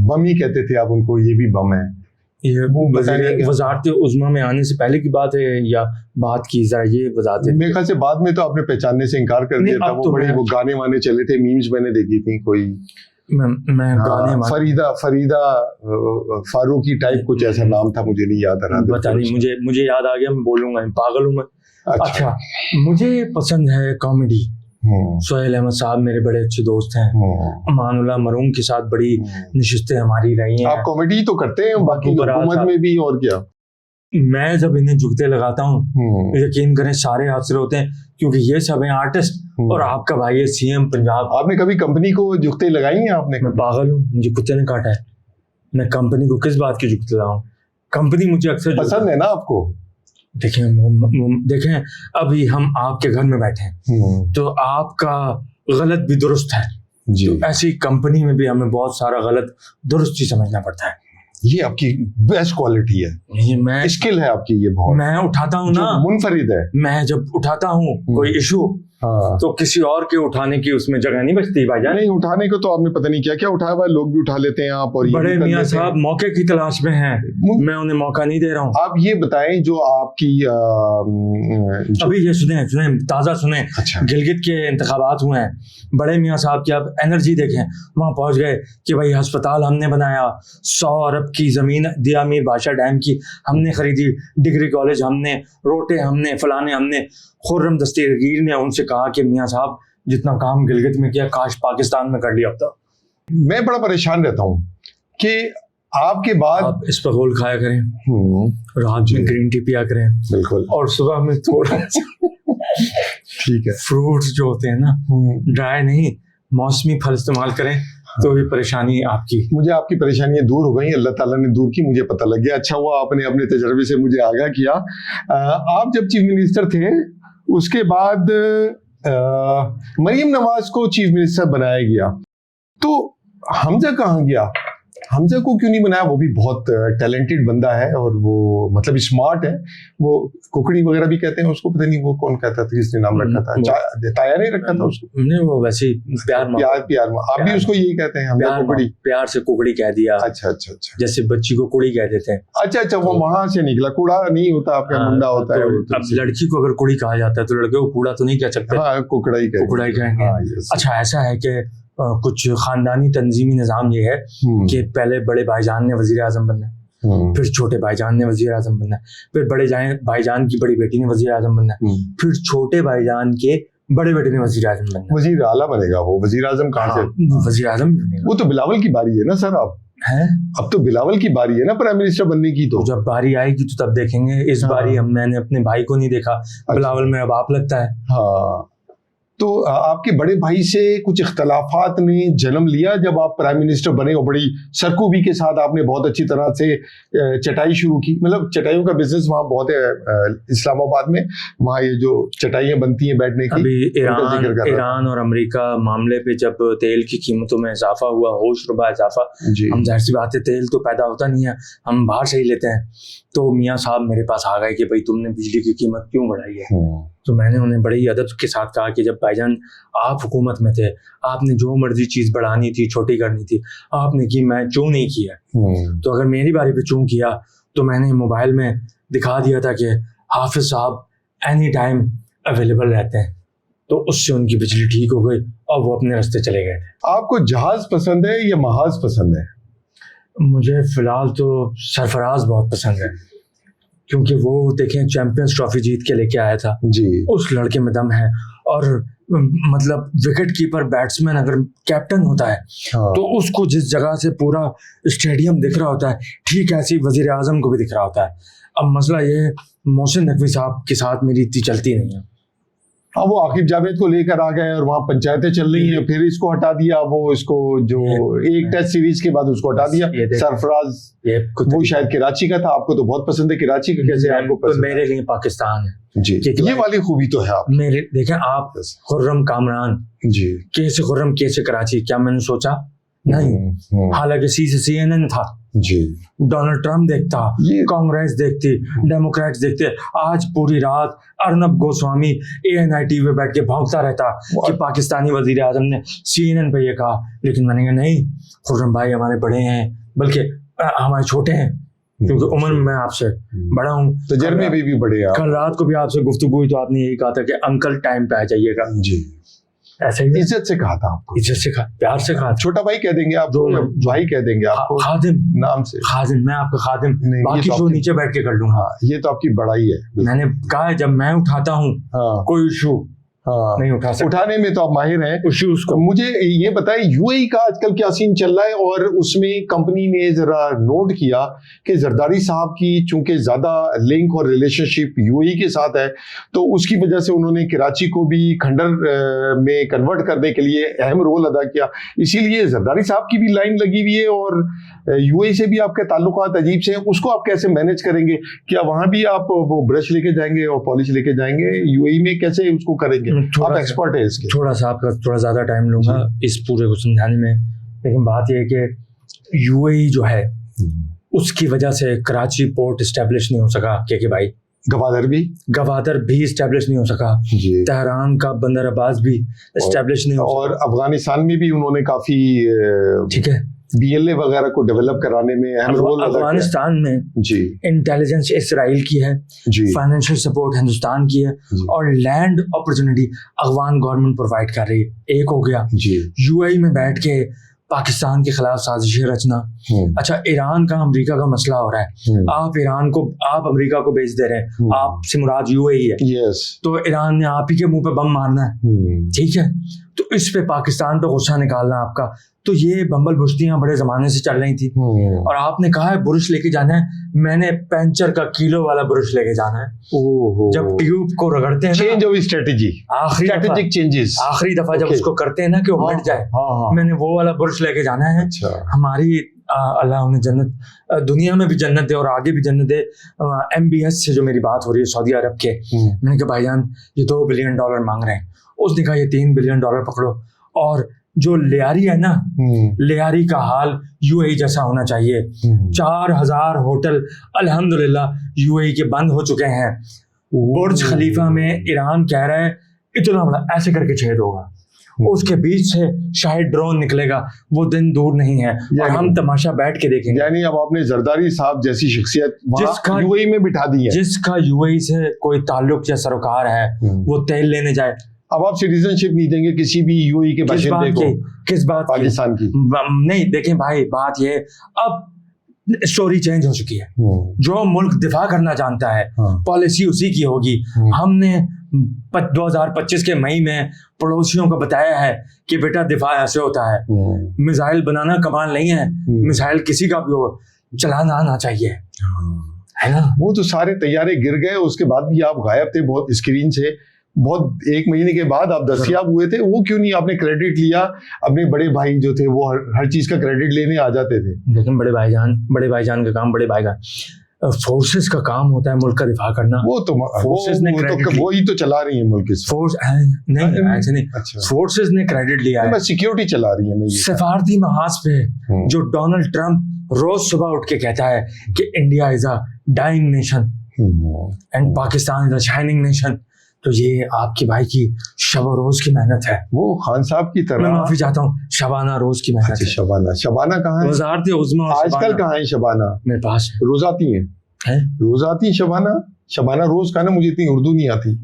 बम ही कहते थे आप उनको, ये भी बम है? ये वजारत उज़्मा में आने से पहले की बात है या बात की? जरा ये वजारत। मेरे ख्याल से बाद में तो आपने पहचानने से इनकार कर दिया था। वो बड़े वो गाने वाने चले थे, मीम्स मैंने देखी थी कोई, मैं गाने फरीदा फारूकी टाइप कुछ ऐसा नाम था, मुझे नहीं याद आ रहा। पता नहीं, मुझे याद आ गया, मैं बोलूंगा, पागल हूँ मैं। अच्छा, मुझे पसंद है कॉमेडी। सोहेल अहमद साहब मेरे बड़े अच्छे दोस्त हैं। अमानुल्लाह मरूम के साथ बड़ी नशिस्तें हमारी रही हैं। आप कॉमेडी तो करते हैं बाकी हुकूमत में भी, और क्या? मैं जब इन्हें जुगते लगाता हूँ, यकीन करें सारे हादसे होते हैं, क्योंकि ये सब हैं आर्टिस्ट और आपका भाई है सीएम पंजाब। आपने कभी कंपनी को जुगते लगाई हैं आपने? मैं पागल हूँ, मुझे कुत्ते ने काटा है। मैं कंपनी को किस बात की जुगते लगाऊं? कंपनी मुझे अक्सर पसंद है ना आपको। देखें अभी हम आपके घर में बैठे हैं तो आपका गलत भी दुरुस्त है जी। तो ऐसी कंपनी में भी हमें बहुत सारा गलत दुरुस्त ही समझना पड़ता है। ये आपकी बेस्ट क्वालिटी है, ये मैं स्किल है आपकी, ये बहुत मैं उठाता हूँ ना, मुनफरिद है। मैं जब उठाता हूँ कोई इशू, तो किसी और के उठाने की उसमें जगह नहीं बचती भाईजान। नहीं, उठाने को तो आपने पता नहीं क्या क्या उठाया हुआ, लोग भी उठा लेते हैं आप। और बड़े मियाँ साहब मौके की तलाश में हैं, मैं उन्हें मौका नहीं दे रहा हूँ। आप ये बताएं जो आपकी अभी ये सुने ताज़ा सुने। अच्छा। गिलगित के इंतखाबात हुए हैं, बड़े मियाँ साहब की आप एनर्जी देखें, वहाँ पहुँच गए कि भाई अस्पताल हमने बनाया, 100 अरब की ज़मीन दिया मीर बादशाह डैम की हमने खरीदी, डिग्री कॉलेज हमने, रोटे हमने, फलाने हमने। खुर्रम दस्तगीर ने उनसे कहा कि मियाँ साहब जितना काम गिलगित में किया काश पाकिस्तान में कर लिया होता। मैं बड़ा परेशान रहता हूँ कि आपके बाद आप इस पर गोल खाया करें, रात में ग्रीन टी पिया करें, बिल्कुल, और सुबह में थोड़ा ठीक है फ्रूट्स जो होते हैं ना, ड्राई नहीं मौसमी फल इस्तेमाल करें। तो ये परेशानी आपकी, मुझे आपकी परेशानियां दूर हो गई, अल्लाह ताला ने दूर की, मुझे पता लग गया। अच्छा हुआ आपने अपने तजर्बे से मुझे आगाह किया। आप जब चीफ मिनिस्टर थे उसके बाद मरीम नवाज को चीफ मिनिस्टर बनाया गया, तो हमजा कहाँ गया? हमजा को क्यों नहीं बनाया? वो भी बहुत टैलेंटेड बंदा है और वो मतलब स्मार्ट है। वो कुकड़ी वगैरह भी कहते हैं उसको, पता नहीं वो कौन कहता था, किसने नाम रखा था, ताया नहीं रखा था उसको? नहीं, वो वैसे प्यार आप भी उसको यही कहते हैं, हमजा कुकड़ी, प्यार से कुकड़ी कह दिया। अच्छा अच्छा अच्छा, जैसे बच्ची को कुड़ी कह देते हैं। अच्छा अच्छा, वो वहां से निकला, कूड़ा नहीं होता आपका, मुंडा होता है। अब लड़की को अगर कुड़ी कहा जाता है तो लड़के को कूड़ा तो नहीं कह सकते, कुकड़ा ही कहेंगे। अच्छा, ऐसा है कि कुछ खानदानी तंजीमी निज़ाम ये है कि पहले बड़े भाईजान ने वजीर आजम बनना है, फिर छोटे भाईजान ने वजीर आजम बनना है, फिर बड़े भाईजान की बड़ी बेटी ने वजीर आजम बनना है, फिर छोटे भाईजान के बड़े बेटे ने वजीर आजम बनना है। वजीर आला बनेगा वो, वजीर आजम कहाँ से? वजीर आजम बनेगा। वो तो बिलावल की बारी है ना सर, अब है, अब तो बिलावल की बारी है ना प्राइम मिनिस्टर बनने की। तो जब बारी आएगी तो तब देखेंगे। इस बारी मैंने अपने भाई को नहीं देखा, बिलावल में अब आप लगता है। हाँ, तो आपके बड़े भाई से कुछ इख्तलाफात ने जन्म लिया जब आप प्राइम मिनिस्टर बने और बड़ी सरखूबी के साथ आपने बहुत अच्छी तरह से चटाई शुरू की, मतलब चटाइयों का बिजनेस वहाँ बहुत है इस्लामाबाद में, वहाँ ये जो चटाइयाँ बनती हैं बैठने की। अभी ईरान और अमेरिका मामले पे जब तेल की कीमतों में इजाफा हुआ, होशरुबा इजाफा, हम जाहिर सी बात है तेल तो पैदा होता नहीं है, हम बाहर से ही लेते हैं। तो मियाँ साहब मेरे पास आ गए कि भाई तुमने बिजली की कीमत क्यों बढ़ाई है। तो मैंने उन्हें बड़े ही अदब के साथ कहा कि जब भाईजान आप हुकूमत में थे, आपने जो मर्जी चीज़ बढ़ानी थी, छोटी करनी थी, आपने की, मैं क्यों नहीं किया। तो अगर मेरी बारी पे क्यों किया, तो मैंने मोबाइल में दिखा दिया था कि हाफिज साहब एनी टाइम अवेलेबल रहते हैं, तो उससे उनकी बिजली ठीक हो गई और वो अपने रास्ते चले गए थे। आपको जहाज पसंद है या महाज पसंद है? मुझे फिलहाल तो सरफराज बहुत पसंद है, क्योंकि वो देखें चैंपियंस ट्रॉफी जीत के लेके आया था जी, उस लड़के में दम है। और मतलब विकेट कीपर बैट्समैन अगर कैप्टन होता है तो उसको जिस जगह से पूरा स्टेडियम दिख रहा होता है, ठीक ऐसे ही वजीर आजम को भी दिख रहा होता है। अब मसला ये है, मोहसिन नकवी साहब के साथ मेरी इतनी चलती नहीं है। हाँ, वो आकिब जावेद को लेकर आ गए और वहाँ पंचायतें चल रही हैं, फिर इसको हटा दिया, वो इसको जो एक टेस्ट सीरीज के बाद उसको हटा दिया। सरफराज वो शायद कराची का था, आपको तो बहुत पसंद है कराची का, कैसे आपको पसंद? तो मेरे लिए पाकिस्तान है जी, ये वाली खूबी तो है आप मेरे। देखें आप खुर्रम कामरान जी, कैसे खुर्रम कैसे कराची, क्या मैंने सोचा नहीं। हालांकि सी से CNN था जी, डोनाल्ड ट्रम्प देखता, कांग्रेस देखती, डेमोक्रेट्स देखते। आज पूरी रात अर्नब गोस्वामी ANI TV पे बैठ के भौंकता रहता कि पाकिस्तानी वजीर आजम ने CNN पे ये कहा। लेकिन मैंने कहा नहीं, खुर्रम भाई हमारे बड़े हैं, बल्कि हमारे छोटे हैं, क्योंकि उम्र में मैं आपसे बड़ा हूँ, तजर्बे में भी बड़े हैं। कल रात को भी आपसे गुफ्तगू हुई तो आपने यही कहा था कि अंकल टाइम पे आ जाइएगा जी, ऐसे ही इज्जत से कहा था आपको, इज्जत से कहा, प्यार से कहा। छोटा भाई कह देंगे आप, भाई कह देंगे आपको, खादिम नाम से, खादिम, मैं आपका खादिम, बाकी तो जो नीचे बैठ के कर लूंगा। ये तो आपकी बड़ाई है। मैंने कहा जब मैं उठाता हूँ कोई इशू नहीं उठा सकता, उठाने में तो आप माहिर हैं। इश्यूज को मुझे ये बताएं, UAE का आजकल क्या सीन चल रहा है, और उसमें कंपनी ने जरा नोट किया कि जरदारी साहब की चूंकि ज्यादा लिंक और रिलेशनशिप UAE के साथ है, तो उसकी वजह से उन्होंने कराची को भी खंडर में कन्वर्ट करने के लिए अहम रोल अदा किया। इसीलिए जरदारी साहब की भी लाइन लगी हुई है और UAE से भी आपके ताल्लुकात अजीब से हैं। उसको आप कैसे मैनेज करेंगे? क्या वहां भी आप वो ब्रश लेके जाएंगे और पॉलिश लेके जाएंगे? UAE में कैसे उसको करेंगे? आप एक्सपर्ट है इसके। थोड़ा सा आपका थोड़ा ज्यादा टाइम लूंगा इस पूरे को समझाने में, लेकिन बात यह है कि UAE जो है उसकी वजह से कराची पोर्ट एस्टेब्लिश नहीं हो सका, क्योंकि भाई गवादर भी एस्टेब्लिश नहीं हो सका, तेहरान का बंदर अब्बास भी एस्टेब्लिश नहीं हो सका, और अफगानिस्तान में भी उन्होंने काफी ठीक है BLA वगैरह को डेवलप कराने में अहम रोल अदा किया। अफगानिस्तान में जी इंटेलिजेंस इसराइल की है, फाइनेंशियल सपोर्ट हिंदुस्तान की है, और land opportunity Afghan government provide कर रही है। एक हो गया UAE में बैठ के पाकिस्तान के खिलाफ साजिशें रचना। अच्छा, ईरान का अमेरिका का मसला हो रहा है, आप अमेरिका को बेच दे रहे हैं, आपसे मुराद UAE है, तो ईरान ने आप ही के मुंह पे बम मारना है, ठीक है, तो इस पे पाकिस्तान पे गुस्सा निकालना आपका। तो ये बम्बल बुश्तियां बड़े जमाने से चल रही थी, और आपने कहा है बुरुश लेके जाना है, मैंने पेंचर का किलो वाला बुरुश लेके जाना है। जब ट्यूब को रगड़ते हैं, change of strategy, strategic changes, आखिरी दफा जब उसको करते हैं ना कि वो मिट जाए, मैंने वो वाला बुरुश लेके जाना है। हमारी अल्लाह उन्हें जन्नत, दुनिया में भी जन्नत दे और आगे भी जन्नत दे। MBS से जो मेरी बात हो रही है सऊदी अरब के, मैंने कहा भाईजान ये $2 बिलियन मांग रहे हैं, उसने कहा ये $3 बिलियन पकड़ो, और जो लियारी है ना, लियारी का हाल UAE जैसा होना चाहिए। 4000 होटल अल्हम्दुलिल्लाह UAE के बंद हो चुके हैं। बुर्ज खलीफा में ईरान कह रहा है इतना बड़ा ऐसे करके छेद होगा, उसके बीच से शायद ड्रोन निकलेगा, वो दिन दूर नहीं है और हम तमाशा बैठ के देखेंगे। यानी अब आपने जरदारी साहब जैसी शख्सियत जिसका UAE में बिठा दी है, जिसका UAE से कोई ताल्लुक या सरोकार है, वो तेल लेने जाए। अब आप सिटीजनशिप नहीं देंगे किसी भी UAE के बाशिंदे को? किस बात पाकिस्तान की नहीं, देखें भाई बात ये, अब स्टोरी चेंज हो चुकी है। जो मुल्क दिफा करना जानता है पॉलिसी उसी की होगी। हमने 2025 के मई में पड़ोसियों को बताया है कि बेटा दिफा ऐसे होता है, मिसाइल बनाना कमाल नहीं है, मिसाइल किसी का भी हो चलाना आना चाहिए, है ना। वो तो सारे तैयारे गिर गए, उसके बाद भी आप गायब थे बहुत स्क्रीन से। बहुत 1 महीने के बाद आप दस्तयाब हुए थे, वो क्यों नहीं आपने क्रेडिट लिया? अपने बड़े भाई जो थे वो हर चीज का क्रेडिट लेने आ जाते थे। लेकिन बड़े भाईजान का काम, बड़े भाई का फोर्सेस का काम होता है मुल्क का दिफा करना। वो तो फोर्सेस ने वो ही तो चला रही है मुल्क इस फोर्स नहीं, ऐसे नहीं। अच्छा, फोर्सेस ने क्रेडिट लिया है, बस सिक्योरिटी चला रही है। मैं सफारती महाज पे जो डोनाल्ड ट्रंप रोज सुबह उठ के कहता है कि India is a dying nation and Pakistan is a shining nation, तो ये आपके भाई की शब रोज की मेहनत है। वो खान साहब की मैं तरह। माफी चाहता हूँ, शबाना रोज की मेहनत अच्छा, है। शबाना कहाँ है? वजारत उज़्मा और आजकल शबाना कहाँ है शबाना? मेरे पास रोज आती है? रोज आती है शबाना रोज का ना, मुझे इतनी उर्दू नहीं आती।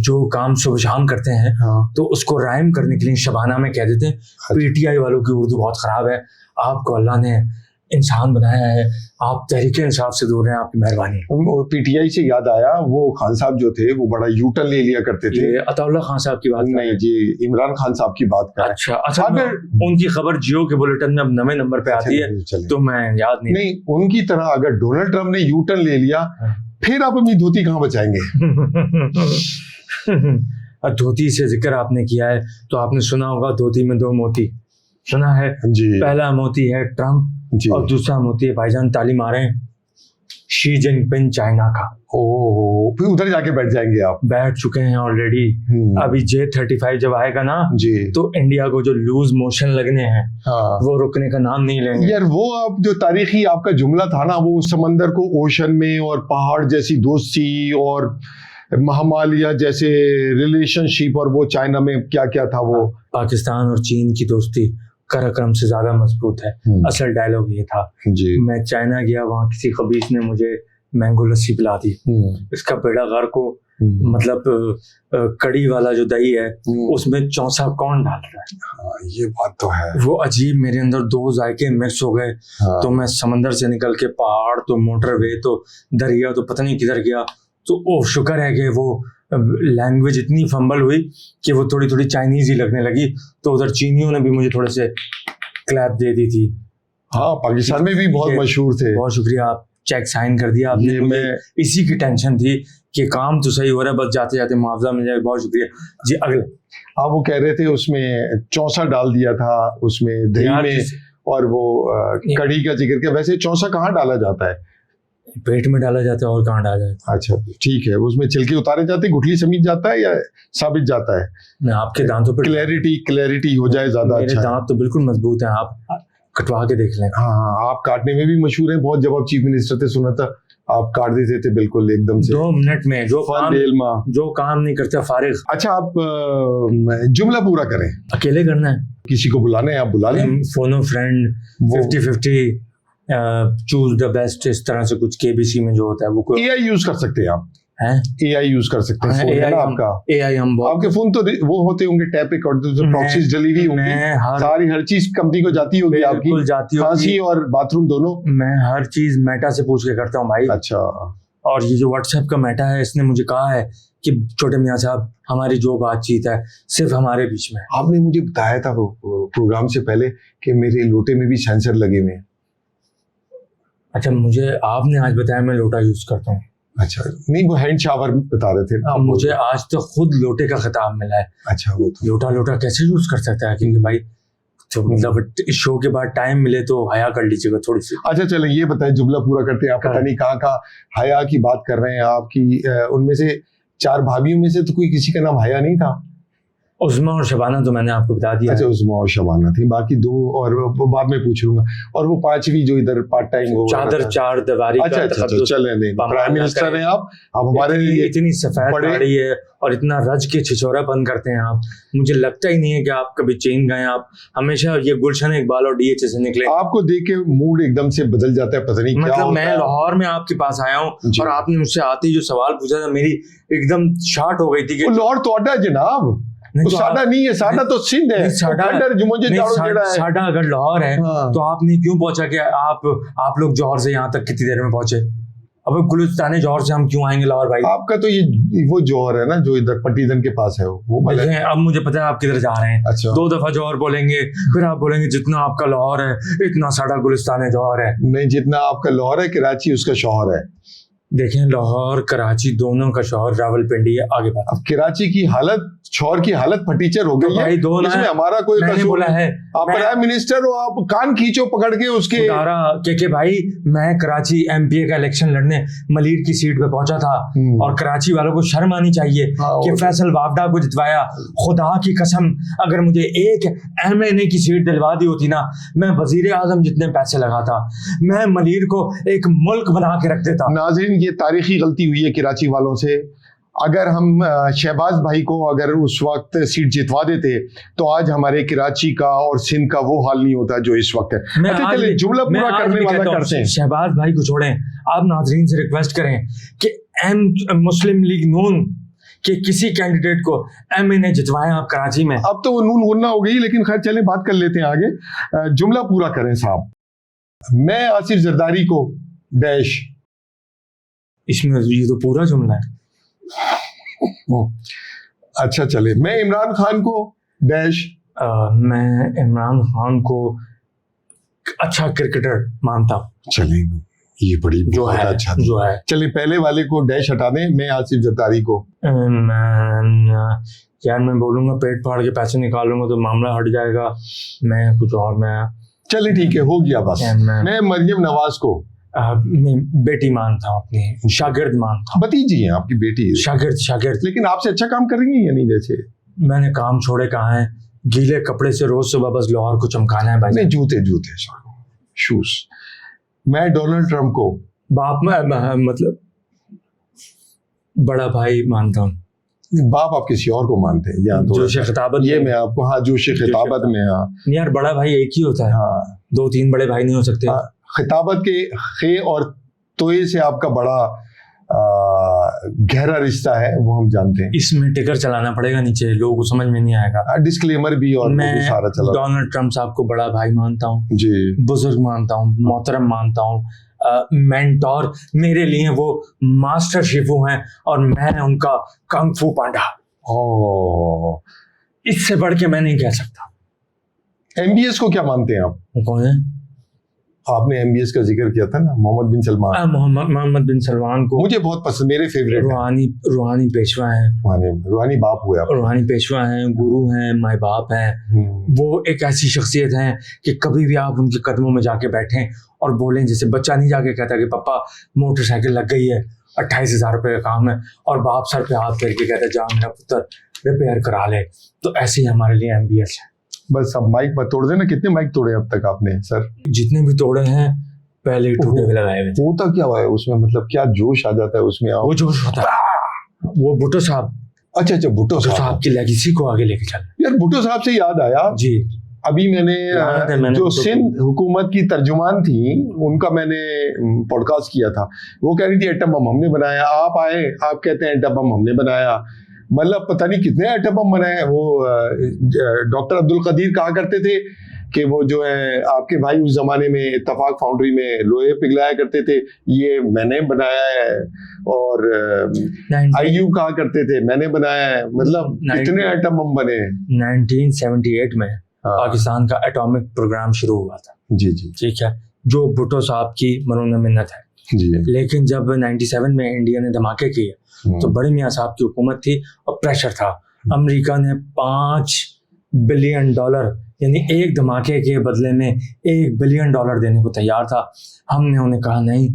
जो काम सुबह शाम करते हैं हाँ। तो उसको राइम करने के लिए शबाना में कह देते हैं। पीटीआई वालों की उर्दू बहुत खराब है, आपको अल्लाह ने इंसान बनाया है, आप तहरीके इंसाफ से दूर हैं, आपकी मेहरबानी। पीटीआई से याद आया, वो खान साहब जो थे वो बड़ा यूटर्न ले लिया करते थे। ये अताउल्ला खान साहब की बात नहीं जी, इमरान खान साहब की बात कर। अच्छा, अगर उनकी खबर जियो के बुलेटिन में अब नवे नंबर पे आती है तो मैं याद नहीं उनकी तरह अगर डोनाल्ड ट्रंप ने यूटर्न ले लिया, फिर आप अपनी धोती कहाँ बचाएंगे? धोती से जिक्र आपने किया है तो आपने सुना होगा धोती में 2 मोती, सुना है जी। पहला मोती है ट्रंप और दूसरा मोती है भाईजान ताली मारे शी जिनपिंग चाइना का। ओह, फिर उधर जाके बैठ जाएंगे आप? बैठ चुके हैं ऑलरेडी। अभी J35 जब आएगा ना जी, तो इंडिया को जो लूज मोशन लगने हैं हाँ, वो रुकने का नाम नहीं लेंगे। यार वो आप जो तारीखी आपका जुमला था ना, वो समंदर को ओशन में और पहाड़ जैसी दोस्ती और महामालिया जैसे रिलेशनशिप, और वो चाइना में क्या क्या था वो। पाकिस्तान और चीन की दोस्ती कराक्रम से ज्यादा मजबूत है। असल डायलॉग ये था जी। मैं चाइना गया, वहाँ किसी खबीस ने मुझे मैंगो लस्सी पिला दी, इसका बेड़ा गर्क को मतलब कड़ी वाला जो दही है उसमें चौसा कौन डाल रहा है? हाँ, ये बात तो है। वो अजीब मेरे अंदर 2 जायके मिक्स हो गए। हाँ। तो मैं समंदर से निकल के पहाड़ तो मोटरवे तो दरिया तो पता नहीं किधर गया। तो ओ शुक्र है कि वो लैंग्वेज इतनी फंबल हुई कि वो थोड़ी थोड़ी चाइनीज ही लगने लगी, तो उधर चीनियों ने भी मुझे थोड़े से क्लैप दे दी थी। हाँ, पाकिस्तान में भी बहुत मशहूर थे। बहुत शुक्रिया, आप चेक साइन कर दिया आपने। मुझे इसी की टेंशन थी कि काम तो सही हो रहा है, बस जाते जाते मुआवजा मिल जाए। बहुत शुक्रिया जी। अगले आप वो कह रहे थे उसमें चौसा डाल दिया था उसमें दही में, और वो कढ़ी का जिक्र किया। वैसे चौसा कहाँ डाला जाता है? पेट में डाला जाता है और कहाँ डाला जाता है? अच्छा ठीक है, उसमें छिलके उतारे जाते हैं, गुठली समीट जाता है या साबित जाता है? मैं आपके दांतों पर क्लैरिटी हो जाए ज्यादा अच्छा। मेरे दांत तो बिल्कुल मजबूत हैं, आप कटवा के देख लें। हाँ, आप काटने में भी मशहूर हैं बहुत। जब आप चीफ मिनिस्टर थे सुना था आप काट देते थे बिल्कुल एकदम से 2 मिनट में। जो काम नहीं करते फारिग। अच्छा, आप जुमला पूरा करें। अकेले करना है? किसी को बुलाना है आप बुला लें। फोनो फ्रेंड 50-50 चूज द बेस्ट, इस तरह से कुछ केबीसी में जो होता है वो। एआई यूज कर सकते हैं आप? एआई यूज कर सकते हैं। फोन है ना आपका? एआई हम आपके फोन तो वो होते होंगे टैप रिकॉर्डर, तो प्रॉक्सीज डली हुई होंगी, सारी हर चीज कंपनी को जाती होगी आपकी, खांसी और बाथरूम दोनों। मैं हर चीज मेटा से पूछ के करता हूँ भाई। अच्छा। और ये जो व्हाट्सएप का मेटा है, इसने मुझे कहा है कि छोटे मियाँ साहब हमारी जो बातचीत है सिर्फ हमारे बीच में। आपने मुझे बताया था वो प्रोग्राम से पहले कि मेरे लोटे में भी सेंसर लगे हुए हैं। अच्छा, मुझे आपने आज बताया मैं लोटा यूज करता हूँ। अच्छा, नहीं वो हैंड शावर बता रहे थे ना। मुझे आज तो खुद लोटे का खिताब मिला है। अच्छा, वो तो लोटा कैसे यूज कर सकता है? क्योंकि भाई तो मतलब इस शो के बाद टाइम मिले तो हया कर लीजिएगा थोड़ी सी। अच्छा चलो ये बताएं, जुमला पूरा करते हैं। आप पता नहीं कहाँ हया की बात कर रहे हैं आपकी। उनमें से 4 भाभियों में से तो कोई किसी का नाम हया नहीं था? उज़्मा और शबाना तो मैंने आपको बता दिया। अच्छा, उज़्मा और शबाना थी, बाकी 2 और वो बाद में पूछ लूंगा। और वो 5वीं जो इधर पार्ट टाइम वो चादर 4 दीवारी। अच्छा, चले नहीं, प्राइम मिनिस्टर हैं आप हमारे लिए। इतनी सफेद गाड़ी है और इतना रज के छिछोरापन करते हैं आप, मुझे लगता ही नहीं है कि आप कभी चीन गए। आप हमेशा ये गुलशन इकबाल और DH से निकले। आपको देख के मूड एकदम से बदल जाता है, पता नहीं क्या मतलब मैं लाहौर में आपके पास आया हूँ और आपने मुझसे आते ही जो सवाल पूछा था मेरी एकदम शार्ट हो गई थी कि लाहौर तोड़ा जनाब, साडा नहीं है, साडा तो सिंध है। साडा अगर लाहौर है तो आपने क्यों पहुंचा कि आप लोग जौहर से यहाँ तक कितनी देर में पहुंचे? अब गुलिस्तान जौहर से हम क्यों आएंगे लाहौर भाई? आपका तो ये वो जौहर है ना जो इधर पट्टीदन के पास है वो अब मुझे पता है आप किधर जा रहे हैं। अच्छा। 2 दफा जौहर बोलेंगे, फिर आप बोलेंगे जितना आपका लाहौर है इतना साडा गुलिस्तान जौहर है। नहीं, जितना आपका लाहौर है कराची उसका शौहर है। देखें, लाहौर कराची दोनों का शोहर रावलपिंडी है। आगे बात। अब कराची की हालत, शोहर की हालत फटीचर हो गई है, भाई दो इसमें हमारा कोई मैंने कसूर बोला है, आप प्राइम मिनिस्टर हो, आप कान खींचो पकड़ के उसके। के भाई मैं कराची एमपीए का इलेक्शन लड़ने मलीर की सीट पे पहुंचा था और कराची वालों को शर्म आनी चाहिए कि फैसल वावडा को जितवाया। खुदा की कसम, अगर मुझे एक एमएनए की सीट दिलवा दी होती ना, मैं वजीर आजम जितने पैसे लगाता, मैं मलीर को एक मुल्क बना के रख देता। नाज़रीन, ये तारीखी गलती हुई है कराची वालों से। अगर हम शहबाज भाई को अगर उस वक्त सीट जितवा देते तो आज हमारे कराची का और सिंध का वो हाल नहीं होता जो इस वक्त है। अच्छा चलिए, जुमला पूरा करने वाला करते हैं। शहबाज भाई को छोड़ें, आप नाजरीन से रिक्वेस्ट करें कि मुस्लिम लीग नून के किसी कैंडिडेट को एमएनए जितवाएं आप कराची में। अब तो वो नून गुन्ना हो गई, लेकिन खैर चले बात कर लेते हैं आगे। जुमला पूरा करें साहब। मैं आसिफ जरदारी को डैश। इसमें ये तो पूरा जुमला है। अच्छा चले, मैं इमरान खान को डैश। मैं इमरान खान को अच्छा क्रिकेटर मानता हूँ। चले, ये बड़ी जो है अच्छा जो है। चले, पहले वाले को डैश हटा दें। मैं आसिफ जरदारी को यार मैं बोलूंगा पेट फाड़ के पैसे निकालूंगा तो मामला हट जाएगा। मैं कुछ और मैं चले ठीक है, हो गया बस। मैं मरियम नवाज को मैं बेटी मानता हूँ, अपनी शागिर्द मानता हूँ। भतीजी हैं आपकी बेटी है। शागिर्द। लेकिन आपसे अच्छा काम करेंगी या नहीं? वैसे मैंने काम छोड़े कहाँ है, गीले कपड़े से रोज सुबह बस लाहौर को चमकाना है भाई। नहीं, जूते शूज। मैं डोनाल्ड ट्रंप को बाप में मतलब बड़ा भाई मानता हूँ। बाप आप किसी और को मानते हैं? यहाँ तो जोश खिताबत ये मैं आपको, हाँ जोश खिताबत में, हाँ यार बड़ा भाई एक ही होता है, हाँ 2-3 बड़े भाई नहीं हो सकते। हाँ, खिताबत के खे और तोए से आपका बड़ा गहरा रिश्ता है, वो हम जानते हैं। इसमें टिकर चलाना पड़ेगा नीचे, लोगों को समझ में नहीं आएगा। डिस्क्लेमर भी और मैं भी सारा चला। डोनाल्ड ट्रंप साहब को बड़ा भाई मानता हूँ जी, बुजुर्ग मानता हूँ, मोहतरम मानता हूँ, मेंटोर मेरे लिए वो मास्टर शिफू हैं और मैं उनका कंग फू पांडा। इससे बढ़ के मैं नहीं कह सकता। एमबीएस को क्या मानते हैं आप? कौन है? आपने एमबीएस का जिक्र किया था ना, मोहम्मद बिन सलमान। मोहम्मद बिन सलमान को मुझे बहुत पसंद, मेरे फेवरेट। रूहानी पेशवा हैं। रूहानी बाप हुए आप। रूहानी पेशवा हैं, गुरु हैं, माई बाप हैं। वो एक ऐसी शख्सियत हैं कि कभी भी आप उनके कदमों में जाके बैठें और बोलें, जैसे बच्चा नहीं जाके कहता कि पापा मोटरसाइकिल लग गई है, 28,000 रुपये का काम है, और बाप सर पे हाथ फेर के कहता जा मेरा पुत्र रिपेयर करा ले। तो ऐसे ही हमारे लिए एमबीएस है। बस अब माइक मत तोड़ देना। कितने माइक तोड़े अब तक आपने सर? जितने भी तोड़े हैं पहले ही टूटे हुए लगाए हुए। होता क्या हुआ है उसमें, मतलब क्या जोश आ जाता है उसमें? वो जोश होता है, वो भुट्टो साहब। अच्छा, भुट्टो साहब की लेगेसी को आगे लेके चल। यार भुट्टो साहब से याद आया जी, अभी मैंने जो सिंध हुकूमत की तर्जुमान थी उनका मैंने पॉडकास्ट किया था। वो कह रही थी एटम बम हमने बनाया, आप आए आप कहते हैं एटम बम हमने बनाया। मतलब पता नहीं कितने एटम बम बनाए। वो डॉक्टर अब्दुल कदीर कहा करते थे कि वो जो है आपके भाई उस जमाने में इत्तफाक फाउंड्री में लोहे पिघलाया करते थे, ये मैंने बनाया है। और आईयू कहा करते थे मैंने बनाया है। मतलब कितने एटम बम बने। 1978 में पाकिस्तान का एटॉमिक प्रोग्राम शुरू हुआ था। जी, ठीक है, जो भुट्टो साहब की मरूना मिन्नत है जी। लेकिन जब 97 में इंडिया ने धमाके किए तो बड़े मियाँ साहब की हुकूमत थी और प्रेशर था। अमेरिका ने $5 बिलियन यानी एक धमाके के बदले में $1 बिलियन देने को तैयार था। हमने उन्हें कहा नहीं,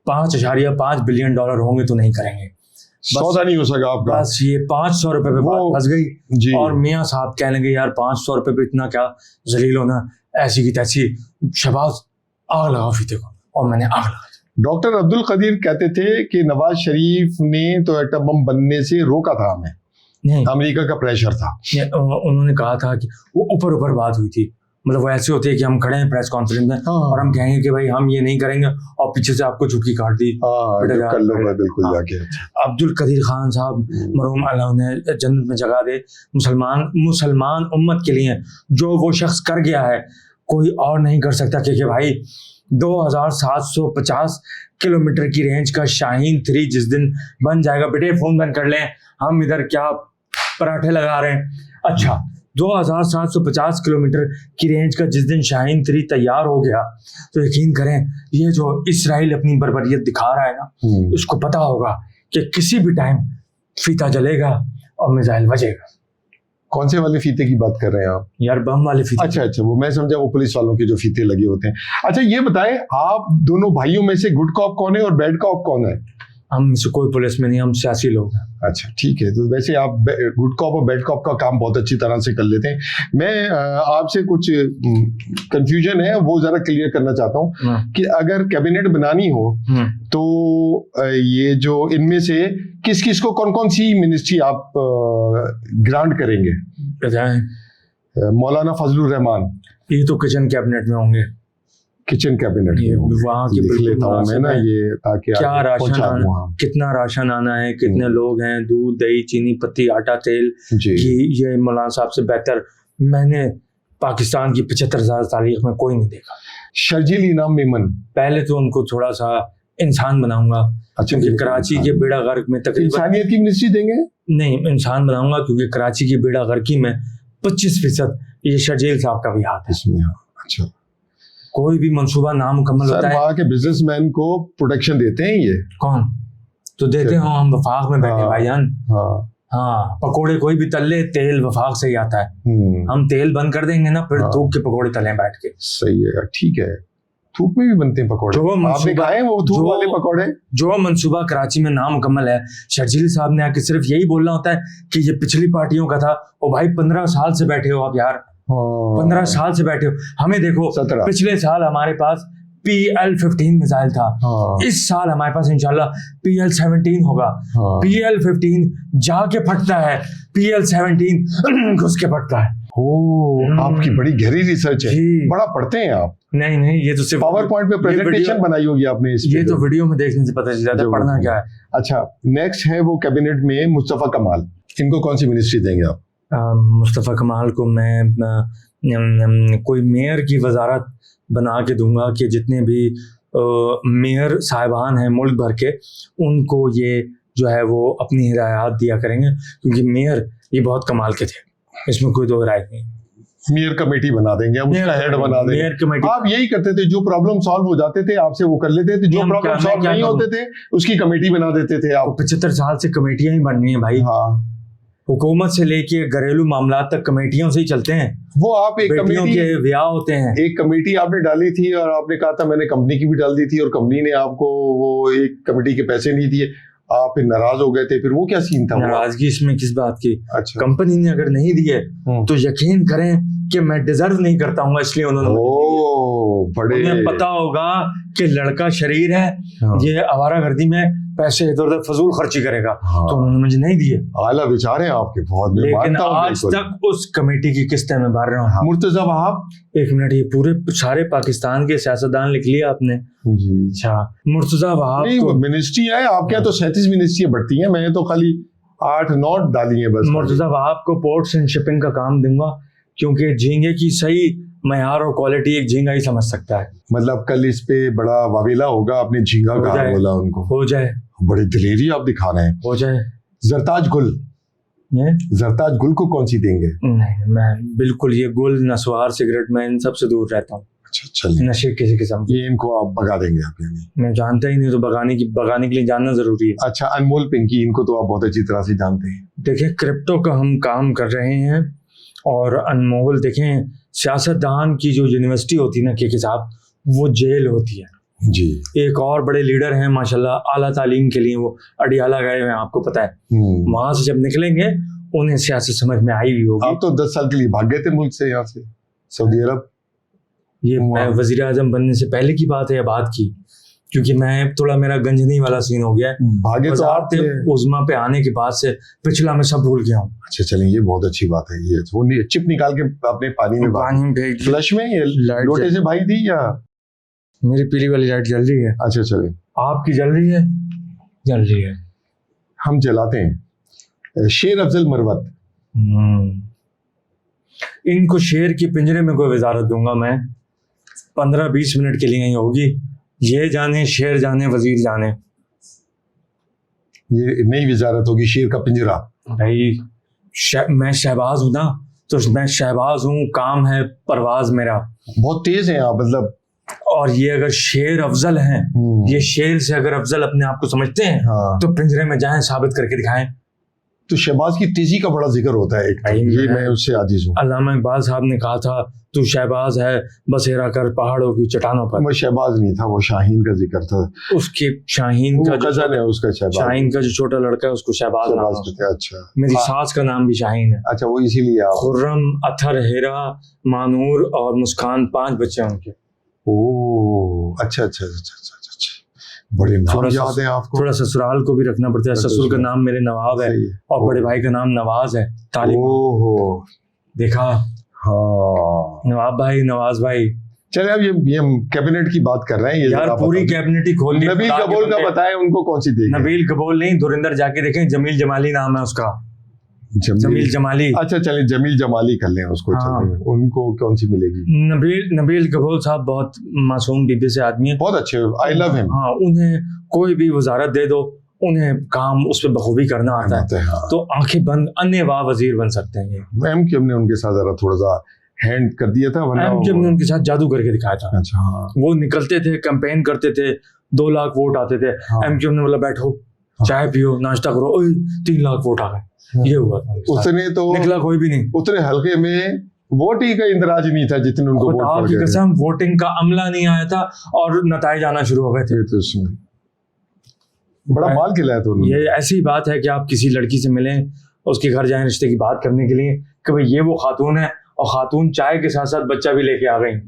5.5 बिलियन होंगे तो नहीं करेंगे। सौदा नहीं हो सका आपका। बस ये 500 रुपए पे बात फंस गई और मियाँ साहब कहने लगे यार 500 रुपए पे इतना क्या जलील होना, ऐसी की तैसी। शहबाज आग लगा फीते को, और मैंने आग लगा। डॉक्टर अब्दुल कदीर कहते थे कि नवाज शरीफ ने तो एटम बम बनने से रोका था हमें, नहीं अमेरिका का प्रेशर था। उन्होंने कहा था कि वो ऊपर बात हुई थी। मतलब वो ऐसे होते हैं कि हम खड़े हैं प्रेस कॉन्फ्रेंस में और हम कहेंगे कि भाई हम ये नहीं करेंगे और पीछे से आपको चुटकी काट दी। कर लो बिल्कुल जाके। अब्दुल कदीर खान साहब मरहूम अल्लाह उन्हें जन्नत में जगह दे। मुसलमान उम्मत के लिए जो वो शख्स कर गया है कोई और नहीं कर सकता, क्योंकि भाई 2750 किलोमीटर की रेंज का शाहीन 3 जिस दिन बन जाएगा, बेटे फोन बंद कर लें, हम इधर क्या पराठे लगा रहे हैं। अच्छा, 2750 किलोमीटर की रेंज का जिस दिन शाहीन 3 तैयार हो गया, तो यकीन करें ये जो इसराइल अपनी बर्बरियत दिखा रहा है ना, उसको पता होगा कि किसी भी टाइम फीता जलेगा और मिसाइल बजेगा। कौन से वाले फीते की बात कर रहे हैं आप? यार बम वाले फीते। अच्छा, वो मैं समझा वो पुलिस वालों के जो फीते लगे होते हैं। अच्छा ये बताएं, आप दोनों भाइयों में से गुड कॉप कौन है और बैड कॉप कौन है? हम से कोई पुलिस में नहीं, हम सियासी लोग हैं। अच्छा ठीक है, तो वैसे आप गुड कॉप और बैड कॉप का काम बहुत अच्छी तरह से कर लेते हैं। मैं आपसे कुछ कंफ्यूजन है वो जरा क्लियर करना चाहता हूँ कि अगर कैबिनेट बनानी हो तो ये जो इनमें से किस किस को कौन कौन सी मिनिस्ट्री आप ग्रांट करेंगे? मौलाना फजलुर रहमान ये तो किचन कैबिनेट में होंगे, किचन कैबिनेट वहाँ की लिख लेता हूँ मैं ना ये, ताकि क्या राशन आना, कितना राशन आना है, कितने लोग हैं, दूध दही चीनी पत्ती आटा तेल घी, ये मौलाना साहब से बेहतर मैंने पाकिस्तान की 75 तारीख में कोई नहीं देखा। शर्जील इनाम मेमन, पहले तो उनको थोड़ा सा इंसान बनाऊंगा। अच्छा, क्योंकि कराची के बेड़ा गर्क में तकरीबन इंसानियत की मिनिस्ट्री देंगे? नहीं, इंसान बनाऊंगा क्योंकि कराची की बेड़ा गर्की में 25% ये शर्जील साहब का भी हाथ है इसमें। अच्छा, कोई भी मंसूबा नामुकम्मल होता है, वहाँ के बिजनेसमैन को प्रोटेक्शन देते हैं ये? कौन तो देते हो, हम वफाक में बैठे भाईजान। हाँ, पकोड़े कोई भी तल ले, तेल वफाक से ही आता है। हम तेल बंद कर देंगे ना, फिर थूक के पकोड़े तले बैठ के। सही है, ठीक है, थूक में भी बनते हैं पकोड़े, आपने खाए वो थूक वाले पकोड़े? जो मंसूबा कराची में नामुकम्मल है, शर्जील साहब ने आके सिर्फ यही बोलना होता है कि ये पिछली पार्टियों का था। ओ भाई 15 साल से बैठे हो आप यार, 15 साल से बैठे हो। हमें देखो 17। पिछले साल हमारे पास PL-15 मिसाइल था, इस साल हमारे पास इंशाल्लाह PL-17 होगा। PL-15 जाके फटता है, PL-17 घुस के फटता है। आपकी बड़ी गहरी रिसर्च है, बड़ा पढ़ते हैं आप। नहीं, ये तो सिर्फ पावर पॉइंट पे प्रेजेंटेशन बनाई होगी आपने इस ये तो वीडियो में देखने से पता चल जाता है पढ़ना क्या है। अच्छा, नेक्स्ट है वो कैबिनेट में मुस्तफा कमाल, इनको कौन सी मिनिस्ट्री देंगे आप? मुस्तफ़ा कमाल को मैं कोई मेयर की वजारत बना के दूंगा कि जितने भी मेयर साहिबान हैं मुल्क भर के, उनको ये जो है वो अपनी हिदायत दिया करेंगे, क्योंकि मेयर ये बहुत कमाल के थे, इसमें कोई दो राय नहीं। मेयर कमेटी बना देंगे, हम उसका हेड बना देंगे। मेयर कमेटी आप यही करते थे, जो प्रॉब्लम सॉल्व हो जाते थे आपसे वो कर लेते थे, जो प्रॉब्लम सॉल्व नहीं होते थे उसकी कमेटी बना देते थे आप। 75 साल से कमेटियां ही बन रही हैं भाई। हुकूमत से लेके घरेलू मामला तक कमेटियों से ही चलते हैं। वो आप एक कमेटी के ब्याह होते हैं, एक कमेटी आपने डाली थी और आपने कहा था मैंने कंपनी की भी डाल दी थी और कंपनी ने आपको वो एक कमेटी के पैसे नहीं दिए, आप फिर नाराज हो गए थे, फिर वो क्या सीन था? नाराजगी इसमें किस बात की? अच्छा, कंपनी ने अगर नहीं दिए तो यकीन करें कि मैं डिजर्व नहीं करता हूँ, इसलिए उन्होंने उन्हें पता होगा कि लड़का शरीर है, ये आवारागर्दी में पैसे इधर उधर फजूल खर्ची करेगा, तो उन्होंने मुझे नहीं दिए। आला बेचारे आपके बहुत, लेकिन आज तक उस कमेटी की किस्तें मैं भर रहा हूँ। मुर्तजा वहाब, एक मिनट, ये पूरे सारे पाकिस्तान के सियासतदान लिख लिया आपने जी? अच्छा, मुर्तजा वहाब तो मिनिस्ट्री है आपके यहाँ तो 37 मिनिस्ट्री बढ़ती है, मैंने तो खाली 8-9 डाली है बस। मुर्तजा वहाब को पोर्ट्स एंड शिपिंग का काम दूंगा, क्योंकि झींगे की सही मयार और क्वालिटी एक झींगा ही समझ सकता है। मतलब कल इस पे बड़ा वावेला होगा, आपने झींगा कहा बोला उनको, हो जाए। बड़ी दिलेरी आप दिखा रहे हैं, हो जाए। जरताज गुल, जरताज गुल को कौन सी देंगे? नहीं, मैं बिल्कुल ये गुल नस्वार सिगरेट में इन सब से दूर रहता हूँ। अच्छा, चलिए, नशे किसी किस्म ये इनको आप भगा देंगे आप? यानी मैं जानता ही नहीं, तो भगाने के लिए जानना जरूरी है। अच्छा, अनमोल पिंकी, इनको तो आप बहुत अच्छी तरह से जानते हैं। देखिए, क्रिप्टो का हम काम कर रहे हैं, और अनमोल देखें, सियासतदान की जो यूनिवर्सिटी होती है ना के साहब, वो जेल होती है जी। एक और बड़े लीडर हैं माशाल्लाह, आला तालीम के लिए वो अडियाला गए हुए हैं, आपको पता है। वहां से जब निकलेंगे उन्हें सियासत समझ में आई हुई होगी। आप तो 10 साल के लिए भाग गए थे मुल्क से, यहाँ से सऊदी अरब। ये मैं वजीर आजम बनने से पहले की बात है या बाद की? क्योंकि मैं थोड़ा, मेरा गंजनी वाला सीन हो गया है। भागे तो आप उज़्मा पे आने के बाद से पिछला मैं सब भूल गया हूँ। अच्छा, चलें, ये बहुत अच्छी बात है। ये वो चिप निकाल के अपने पानी में फेंक, फ्लश में, ये लोटे से भाई थी या? मेरी पीली वाली लाइट जल रही है। अच्छा, चलें, आपकी जल रही है? जल रही है, हम जलाते हैं। शेर अफजल मरवत, इनको शेर के पिंजरे में कोई वजारत दूंगा मैं, 15-20 मिनट के लिए ही होगी। ये जाने, शेर जाने, वजीर जाने, ये नई वजारत होगी, शेर का पिंजरा। भाई मैं शहबाज हूं ना, तो मैं शहबाज हूँ, काम है परवाज मेरा। बहुत तेज हैं आप, मतलब। और ये अगर शेर अफजल हैं, ये शेर से अगर अफजल अपने आप को समझते हैं, हाँ। तो पिंजरे में जाएं, साबित करके दिखाएं। तो शहबाज की तेजी का बड़ा जिक्र होता है एक, ये मैं उससे आजीज हूँ। अल्लामा इकबाल साहब ने कहा था, तू शहबाज है बसेरा कर पहाड़ों की चट्टानों पर। वो शहबाज नहीं था, वो शाहीन का जिक्र था। उसके शाहीन का कजन है उसका, शाहीन का जो छोटा लड़का है उसको शहबाज नाम है। अच्छा, मेरी सास का नाम भी शाहीन है। अच्छा, वो इसीलिए आप। खुर्रम, अथर, हेरा, मानूर और मुस्कान, 5 बच्चे हैं उनके। ओह, अच्छा अच्छा अच्छा अच्छा अच्छा, बड़े नाम याद है आपको। थोड़ा ससुराल को भी रखना पड़ता है। ससुर का नाम मेरे नवाब है और बड़े भाई का नाम नवाज है। ओहो, देखा। हाँ, नवाब भाई, नवाज भाई। चले अब ये हम कैबिनेट की बात कर रहे हैं। ये यार पूरी कैबिनेट ही खोल ली। नबील कबूल का बताएं उनको, कौन सी देखें? नबील कबूल नहीं, धुरिंदर जाके देखें। जमील जमाली नाम है उसका। जमील जमाली। अच्छा, चलिए जमील जमाली कर लें उसको। हाँ। उनको कौन सी मिलेगी? नबील कबूल साहब बहुत मासूम बीबी से आदमी है, बहुत अच्छे, आई लव हिम। हाँ, उन्हें कोई भी वजारत दे दो, उन्हें काम उस पर बखूबी करना आता है। हाँ। तो आंखें बंद अन्य वाह वजीर बन सकते हैं। एमक्यूएम ने उनके साथ जरा थोड़ा सा हैंड कर दिया था, एमक्यूएम ने उनके साथ जादू करके दिखाया था। अच्छा, हाँ। वो निकलते थे, कैंपेन करते थे, 2 लाख वोट आते थे। एमक्यूएम ने बोला बैठो, चाय पियो, नाश्ता करो, 3 लाख वोट आ गए। ये हुआ था। उसने तो निकला कोई भी नहीं। उतने हल्के में वोट ही का इंदराज नहीं था जितने उनको वोट पड़ गए। कसम, वोटिंग का अमला नहीं आया था और नताइज आना शुरू हो गए थे। तो उसमें बड़ा माल खिलाया था उन्होंने। ये ऐसी बात है कि आप किसी लड़की से मिलें, उसके घर जाएं रिश्ते की बात करने के लिए, कि भाई ये वो खातून है, और खातून चाय के साथ साथ बच्चा भी लेके आ गई,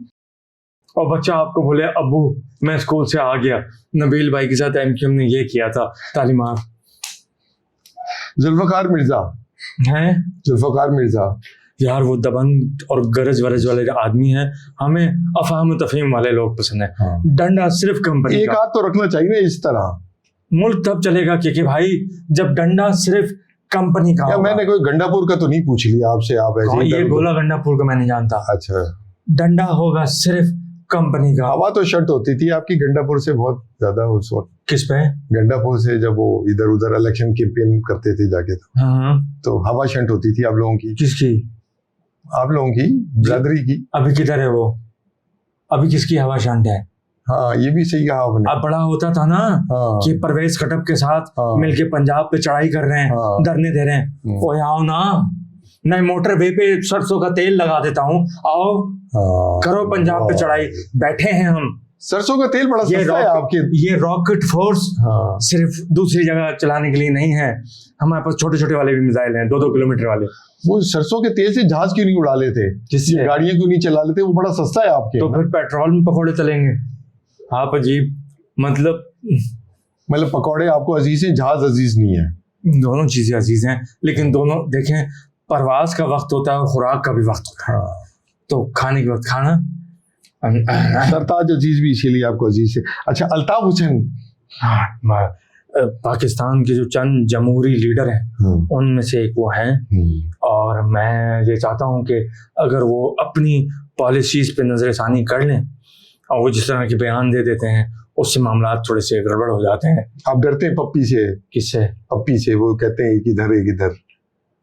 और बच्चा आपको बोले अब्बू मैं स्कूल से आ गया। नबील भाई के साथ एमक्यूएम ने ये किया था, तालीमात। जुल्फकार मिर्जा हैं, जुल्फकार मिर्जा यार वो दबंग और गरज वरज वाले आदमी हैं। हमें अफाम तफहीम वाले लोग पसंद है। हाँ। डंडा सिर्फ कंपनी एक का। हाथ तो रखना चाहिए ना इस तरह। मुल्क तब चलेगा कि भाई जब डंडा सिर्फ कंपनी का। मैंने कोई गंडापुर का तो नहीं पूछ लिया आपसे, आप ऐसे ये गोला गंडापुर का मैं नहीं जानता। अच्छा, डंडा होगा सिर्फ कंपनी का। हवा तो शर्ट होती थी आपकी गंडापुर से बहुत ज्यादा उस वक्त। किस पे? गंडापुर से जब वो इधर उधर इलेक्शन कैंपेन करते थे जाके, तो हवा शर्ट होती थी आप लोगों की। किसकी? आप लोगों की, ब्रदरी की। अभी किधर है वो? अभी किसकी हवा शंट है? हाँ, ये भी सही कहा आपने। अब बड़ा होता था ना। हाँ। कि परवेज खटक के साथ मिलके पंजाब पे चढ़ाई कर रहे हैं, धरने दे रहे हैं। ओ आओ ना, मैं मोटर वे पे सरसों का तेल लगा देता हूँ, आओ करो पंजाब पे चढ़ाई। बैठे हैं हम। सरसों का तेल बड़ा सस्ता है आपके। ये रॉकेट फोर्स सिर्फ दूसरी जगह चलाने के लिए नहीं है, हमारे पास छोटे छोटे वाले भी मिसाइल हैं, 2-2 किलोमीटर वाले। वो सरसों के तेल से जहाज क्यों नहीं उड़ा लेते? गाड़ियां क्यों नहीं चला लेते? वो बड़ा सस्ता है आपके। तो फिर पेट्रोल में पकौड़े तलेंगे आप? अजीब, मतलब पकौड़े आपको अजीज है, जहाज अजीज नहीं है। दोनों चीजें अजीज हैं, लेकिन दोनों देखें, परवाज का वक्त होता है और खुराक का भी वक्त होता है। तो खाने के वक्त खाना। सरताज अजीज भी इसीलिए आपको अजीज है। अच्छा, अल्ताफ हुसैन, पाकिस्तान के जो चंद जमहूरी लीडर हैं उनमें से एक वो हैं, और मैं ये चाहता हूँ कि अगर वो अपनी पॉलिसीज पे नजरसानी कर लें, और वो जिस तरह के बयान दे देते हैं उससे मामला थोड़े से गड़बड़ हो जाते हैं। आप डरते हैं पप्पी से? किससे? पप्पी से। वो कहते हैं कि इधर एक इधर।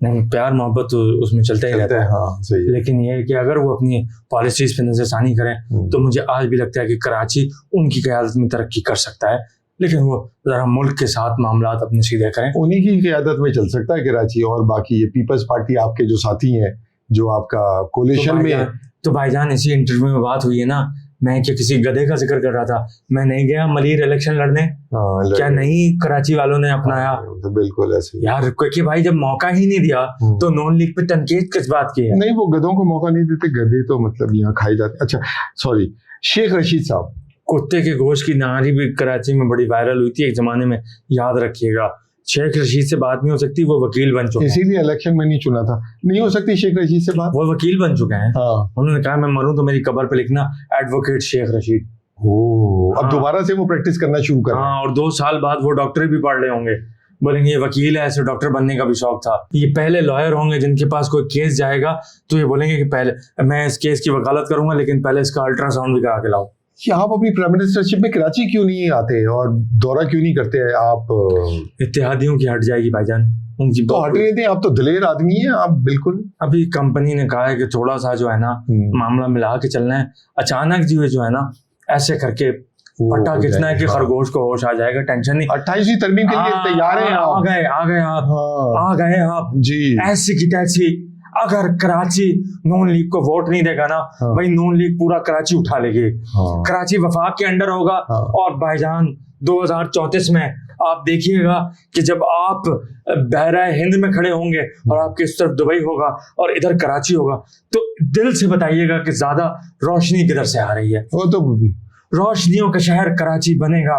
नहीं, प्यार मोहब्बत तो उसमें चलता ही रहता है। हाँ, सही है। लेकिन ये है कि अगर वो अपनी पॉलिसीज पे नजरसानी करें तो मुझे आज भी लगता है कि कराची उनकी क़यादत में तरक्की कर सकता है, लेकिन वो जरा मुल्क के साथ मामला अपने सीधे करें। उन्हीं की क़यादत में चल सकता है कराची। और बाकी ये पीपल्स पार्टी आपके जो साथी हैं, जो आपका कोलिशन में। तो भाईजान इसी इंटरव्यू में बात हुई है ना, मैं क्या किसी गधे का जिक्र कर रहा था? मैं नहीं गया मलीर इलेक्शन लड़ने। क्या नहीं कराची वालों ने अपनाया? तो बिल्कुल ऐसे यार, क्योंकि भाई जब मौका ही नहीं दिया तो नॉन लीग पे तनकीद किस बात की है? नहीं, वो गधों को मौका नहीं देते। गधे तो मतलब यहाँ खाए जाते। अच्छा, सॉरी, शेख रशीद साहब। कुत्ते के गोश्त की नारी भी कराची में बड़ी वायरल हुई थी एक जमाने में, याद रखिएगा। शेख रशीद से बात नहीं हो सकती, वो वकील बन चुके हैं। इसीलिए इलेक्शन में नहीं चुना था। नहीं हो सकती शेख रशीद से बात। वो वकील बन चुके हैं। हाँ। उन्होंने कहा मैं मरूं तो मेरी कब्र पे लिखना एडवोकेट शेख रशीद। अब दोबारा से वो प्रैक्टिस करना शुरू कर। हाँ, और 2 साल बाद वो डॉक्टर भी पढ़ रहे होंगे। बोलेंगे ये वकील है, ऐसे डॉक्टर बनने का भी शौक था। ये पहले लॉयर होंगे जिनके पास कोई केस जाएगा तो ये बोलेंगे कि पहले मैं इस केस की वकालत करूंगा, लेकिन पहले इसका अल्ट्रासाउंड भी करा के लाओ। कि आप अपनी प्राइम मिनिस्टरशिप में कराची क्यों नहीं आते और दौरा क्यों नहीं करते हैं आप? इत्तेहादियों की हट जाएगी भाईजान, उनकी तो हट नहीं थे, आप तो दिलेर आदमी हैं आप बिल्कुल। अभी कंपनी ने कहा है कि थोड़ा सा जो है ना मामला मिला के चलना है, अचानक जो है ना ऐसे करके पट्टा खींचना है कि खरगोश को होश आ जाएगा, टेंशन नहीं। 28वीं तरमीम के लिए तैयार हैं आप? आ गए आप जी। ऐसी की तैसी, अगर कराची नून लीग को वोट नहीं देगा ना भाई, नून लीग पूरा कराची उठा लेगी। कराची वफाक के अंडर होगा। और भाईजान 2034 में आप देखिएगा कि जब आप बहरा हिंद में खड़े होंगे और आपके इस तरफ दुबई होगा और इधर कराची होगा, तो दिल से बताइएगा कि ज्यादा रोशनी किधर से आ रही है। वो तो रोशनियों का शहर कराची बनेगा,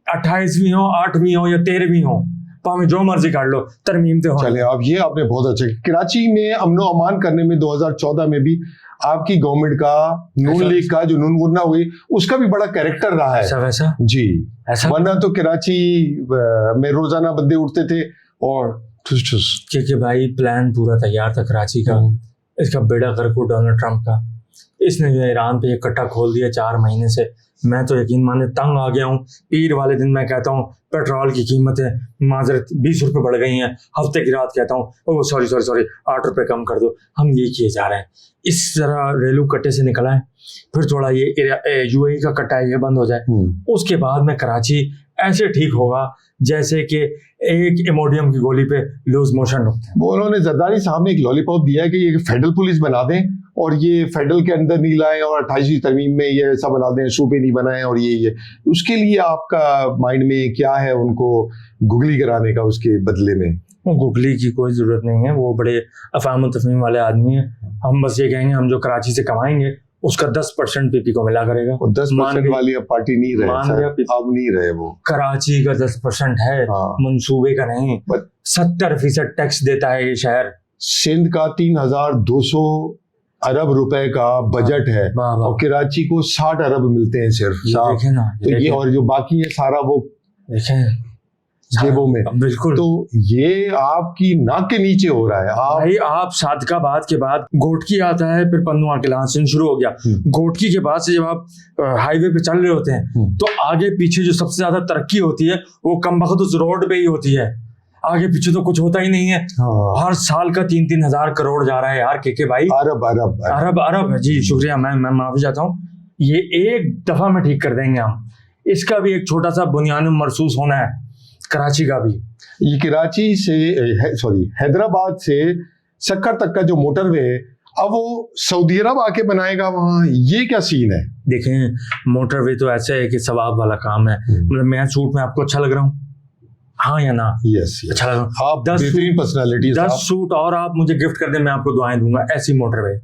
28वीं हो, 8वीं हो या 13वीं हो, पावे जो मर्जी काट लो, तरमीम तो चले। अब ये आपने बहुत अच्छा, कराची में अमनो अमान करने में 2014 में भी आपकी गवर्नमेंट का, नून लीग का जो नून गुन्ना हुई, उसका भी बड़ा कैरेक्टर रहा है। वैसा जी, ऐसा वरना तो कराची में रोजाना बंदे उठते थे और ठुस ठुस। क्योंकि भाई प्लान पूरा तैयार था कराची का, इसका बेड़ा गर्क डोनाल्ड ट्रंप का। इसने जो ईरान पे एक कट्टा खोल दिया 4 महीने से, मैं तो यकीन माने तंग आ गया हूँ। पीर वाले दिन मैं कहता हूँ पेट्रोल की कीमतें माजरत 20 रुपये बढ़ गई हैं, हफ्ते की रात कहता हूँ ओ सॉरी 8 रुपये कम कर दो। हम ये किए जा रहे हैं, इस तरह रेलू कट्टे से निकला है, फिर थोड़ा ये यूएई का कट्टा है ये बंद हो जाए, उसके बाद में कराची ऐसे ठीक होगा जैसे कि एक इमोडियम की गोली पे लूज मोशन हो। वो उन्होंने जरदारी साहब ने एक लॉलीपॉप दिया है कि ये फेडरल पुलिस बना दें और ये फेडरल के अंदर नहीं लाएं और 28वीं तरमीम में ये ऐसा बना दें, सूबे नहीं बनाएं और ये उसके लिए आपका माइंड में क्या है उनको गुगली कराने का उसके बदले में? वो गुगली की कोई जरूरत नहीं है, वो बड़े अफाम तफहीम वाले आदमी है। हम बस ये कहेंगे हम जो कराची से कमाएंगे उसका 10% पीपी को मिला करेगा। और 10% वाली अब पार्टी नहीं रहे, अब नहीं रहे वो। कराची का 10% है, मंसूबे का नहीं। 70% टैक्स देता है ये शहर। सिंध का 3200 अरब रुपए का बजट है और कराची को 60 अरब मिलते हैं सिर्फ। देखें ना, तो ये और जो बाकी है सारा वो देखें जेबों में। बिल्कुल। तो ये आपकी नाक के नीचे हो रहा है। भाई आप सादकाबाद के बाद घोटकी आता है, फिर पन्नुआ के लांसन शुरू हो गया। घोटकी के बाद से जब आप हाईवे पे चल रहे होते हैं तो आगे पीछे जो सबसे ज्यादा तरक्की होती है वो कमबख्त उस रोड पे ही होती है, आगे पीछे तो कुछ होता ही नहीं है। हर साल का 3-3 हजार करोड़ जा रहा है यार के भाई। अरब है जी, शुक्रिया, मैं माफी चाहता हूँ। ये एक दफा में ठीक कर देंगे हम। इसका भी एक छोटा सा बुनियाद महसूस होना है कराची का भी। ये कराची से हैदराबाद से सक्कर तक का जो मोटरवे है अब वो सऊदी अरब आके बनाएगा वहाँ, ये क्या सीन है? देखें मोटरवे तो ऐसा है कि सवाब वाला काम है। मतलब मैं सूट में आपको अच्छा लग रहा हूँ, हाँ या ना? यस अच्छा लग रहा हूँ। 10 सूट और आप मुझे गिफ्ट कर दें, मैं आपको दुआएं दूंगा। ऐसी मोटरवे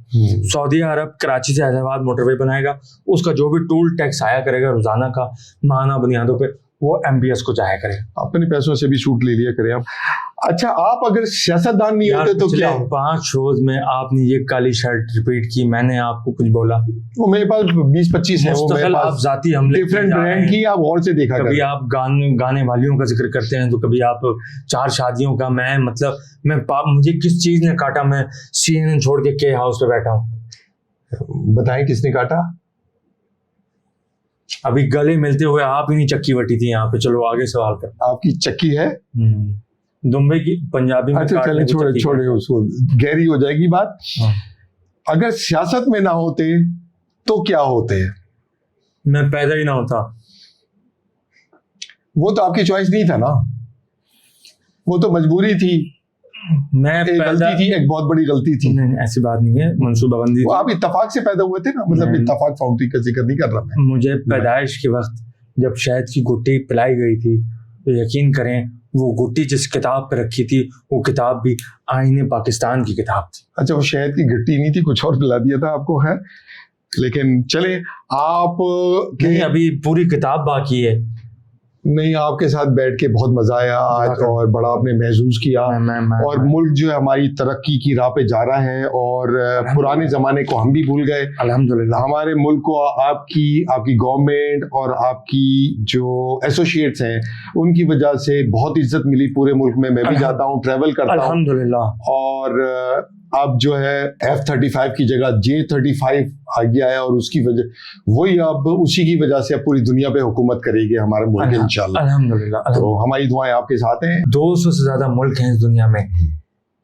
सऊदी अरब कराची से हैदराबाद मोटरवे बनाएगा, उसका जो भी टूल टैक्स आया करेगा रोजाना का माहाना बुनियादों पे वो MBS को जाया करे। अपने पैसों से भी छूट ले लिया करें आप। अच्छा, आप अगर सियासतदान नहीं होते तो क्या? 5 शोज में आपने ये काली शर्ट रिपीट की, मैंने आपको कुछ बोला? वो मेरे पास 20-25 है, वो मेरे पास आप जाती हमले डिफरेंट ब्रांड की आप और से देखा कभी आप गाने वालियों का जिक्र करते हैं तो कभी आप 4 शादियों का। मैं मुझे किस चीज ने काटा? मैं CNN छोड़ के के हाउस पे बैठा हूँ। बताएं किसने काटा? अभी गले मिलते हुए आप ही नहीं चक्की वटी थी यहाँ पे। चलो आगे सवाल कर। आपकी चक्की है दुम्बे की पंजाबी में? अच्छा चले, छोड़े उसको, गहरी हो जाएगी बात। अगर सियासत में ना होते तो क्या होते? मैं पैदा ही ना होता। वो तो आपकी चॉइस नहीं था ना, वो तो मजबूरी थी। गलती थी, एक बहुत बड़ी गलती थी। नहीं, ऐसी बात नहीं है, मंसूबाबंदी। आप इत्तेफाक से पैदा हुए थे ना, मतलब इत्तेफाक फाउंड्री का जिक्र नहीं कर रहा मैं। मुझे पैदाइश के वक्त जब शहद की गुट्टी पिलाई गई थी तो यकीन करें वो गुट्टी जिस किताब पे रखी थी वो किताब भी आईने पाकिस्तान की किताब थी। अच्छा, वो शहद की गट्टी नहीं थी, कुछ और पिला दिया था आपको है। लेकिन चले आप नहीं, अभी पूरी किताब बाकी है। नहीं, आपके साथ बैठ के बहुत मजा आया आज और बड़ा आपने महसूस किया। और मुल्क जो है हमारी तरक्की की राह पे जा रहा है और पुराने जमाने को हम भी भूल गए अल्हम्दुलिल्लाह। हमारे मुल्क को आपकी गवर्नमेंट और आपकी जो एसोसिएट्स हैं उनकी वजह से बहुत इज्जत मिली पूरे मुल्क में। मैं भी जाता हूँ, ट्रैवल करता हूँ अल्हम्दुलिल्लाह। और अब जो है F-35 की जगह J-35 आ गया है और उसकी वजह वही अब उसी की वजह से अब पूरी दुनिया पे हुकूमत करेगी हमारे मुल्क इंशाल्लाह। अल्हम्दुलिल्लाह। तो हमारी दुआएं आपके साथ हैं। 200 से ज्यादा मुल्क हैं इस दुनिया में।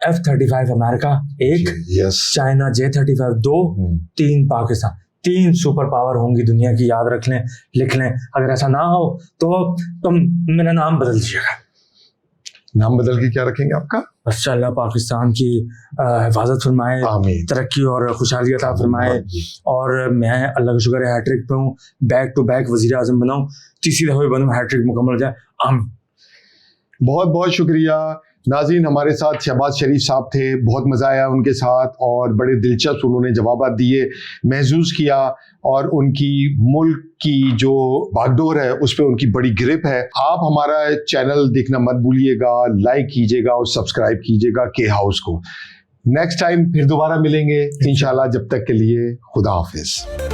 F-35 अमेरिका एक, यस, चाइना J-35 दो, 3 पाकिस्तान। 3 सुपर पावर होंगी दुनिया की, याद रख लें, लिख लें। अगर ऐसा ना हो तो तुम मेरा नाम बदल दीजिएगा। नाम बदल के क्या रखेंगे आपका? बस अल्लाह पाकिस्तान की हिफाजत फरमाए, आमीन। तरक्की और खुशहाली अता फरमाए। और मैं अल्लाह का शुक्र है हैट्रिक पे हूँ, बैक टू बैक वजीर आजम बनाऊँ, तीसरी दफा भी बनूँ, हैट्रिक मुकम्मल हो जाए। आमीन। बहुत बहुत शुक्रिया नाज़रीन। हमारे साथ शहबाज शरीफ साहब थे, बहुत मज़ा आया उनके साथ और बड़े दिलचस्प उन्होंने जवाब दिए, महसूस किया और उनकी मुल्क की जो बागडोर है उस पर उनकी बड़ी ग्रिप है। आप हमारा चैनल देखना मत भूलिएगा, लाइक कीजिएगा और सब्सक्राइब कीजिएगा के हाउस को। नेक्स्ट टाइम फिर दोबारा मिलेंगे इंशाल्लाह। जब तक के लिए खुदा हाफिज।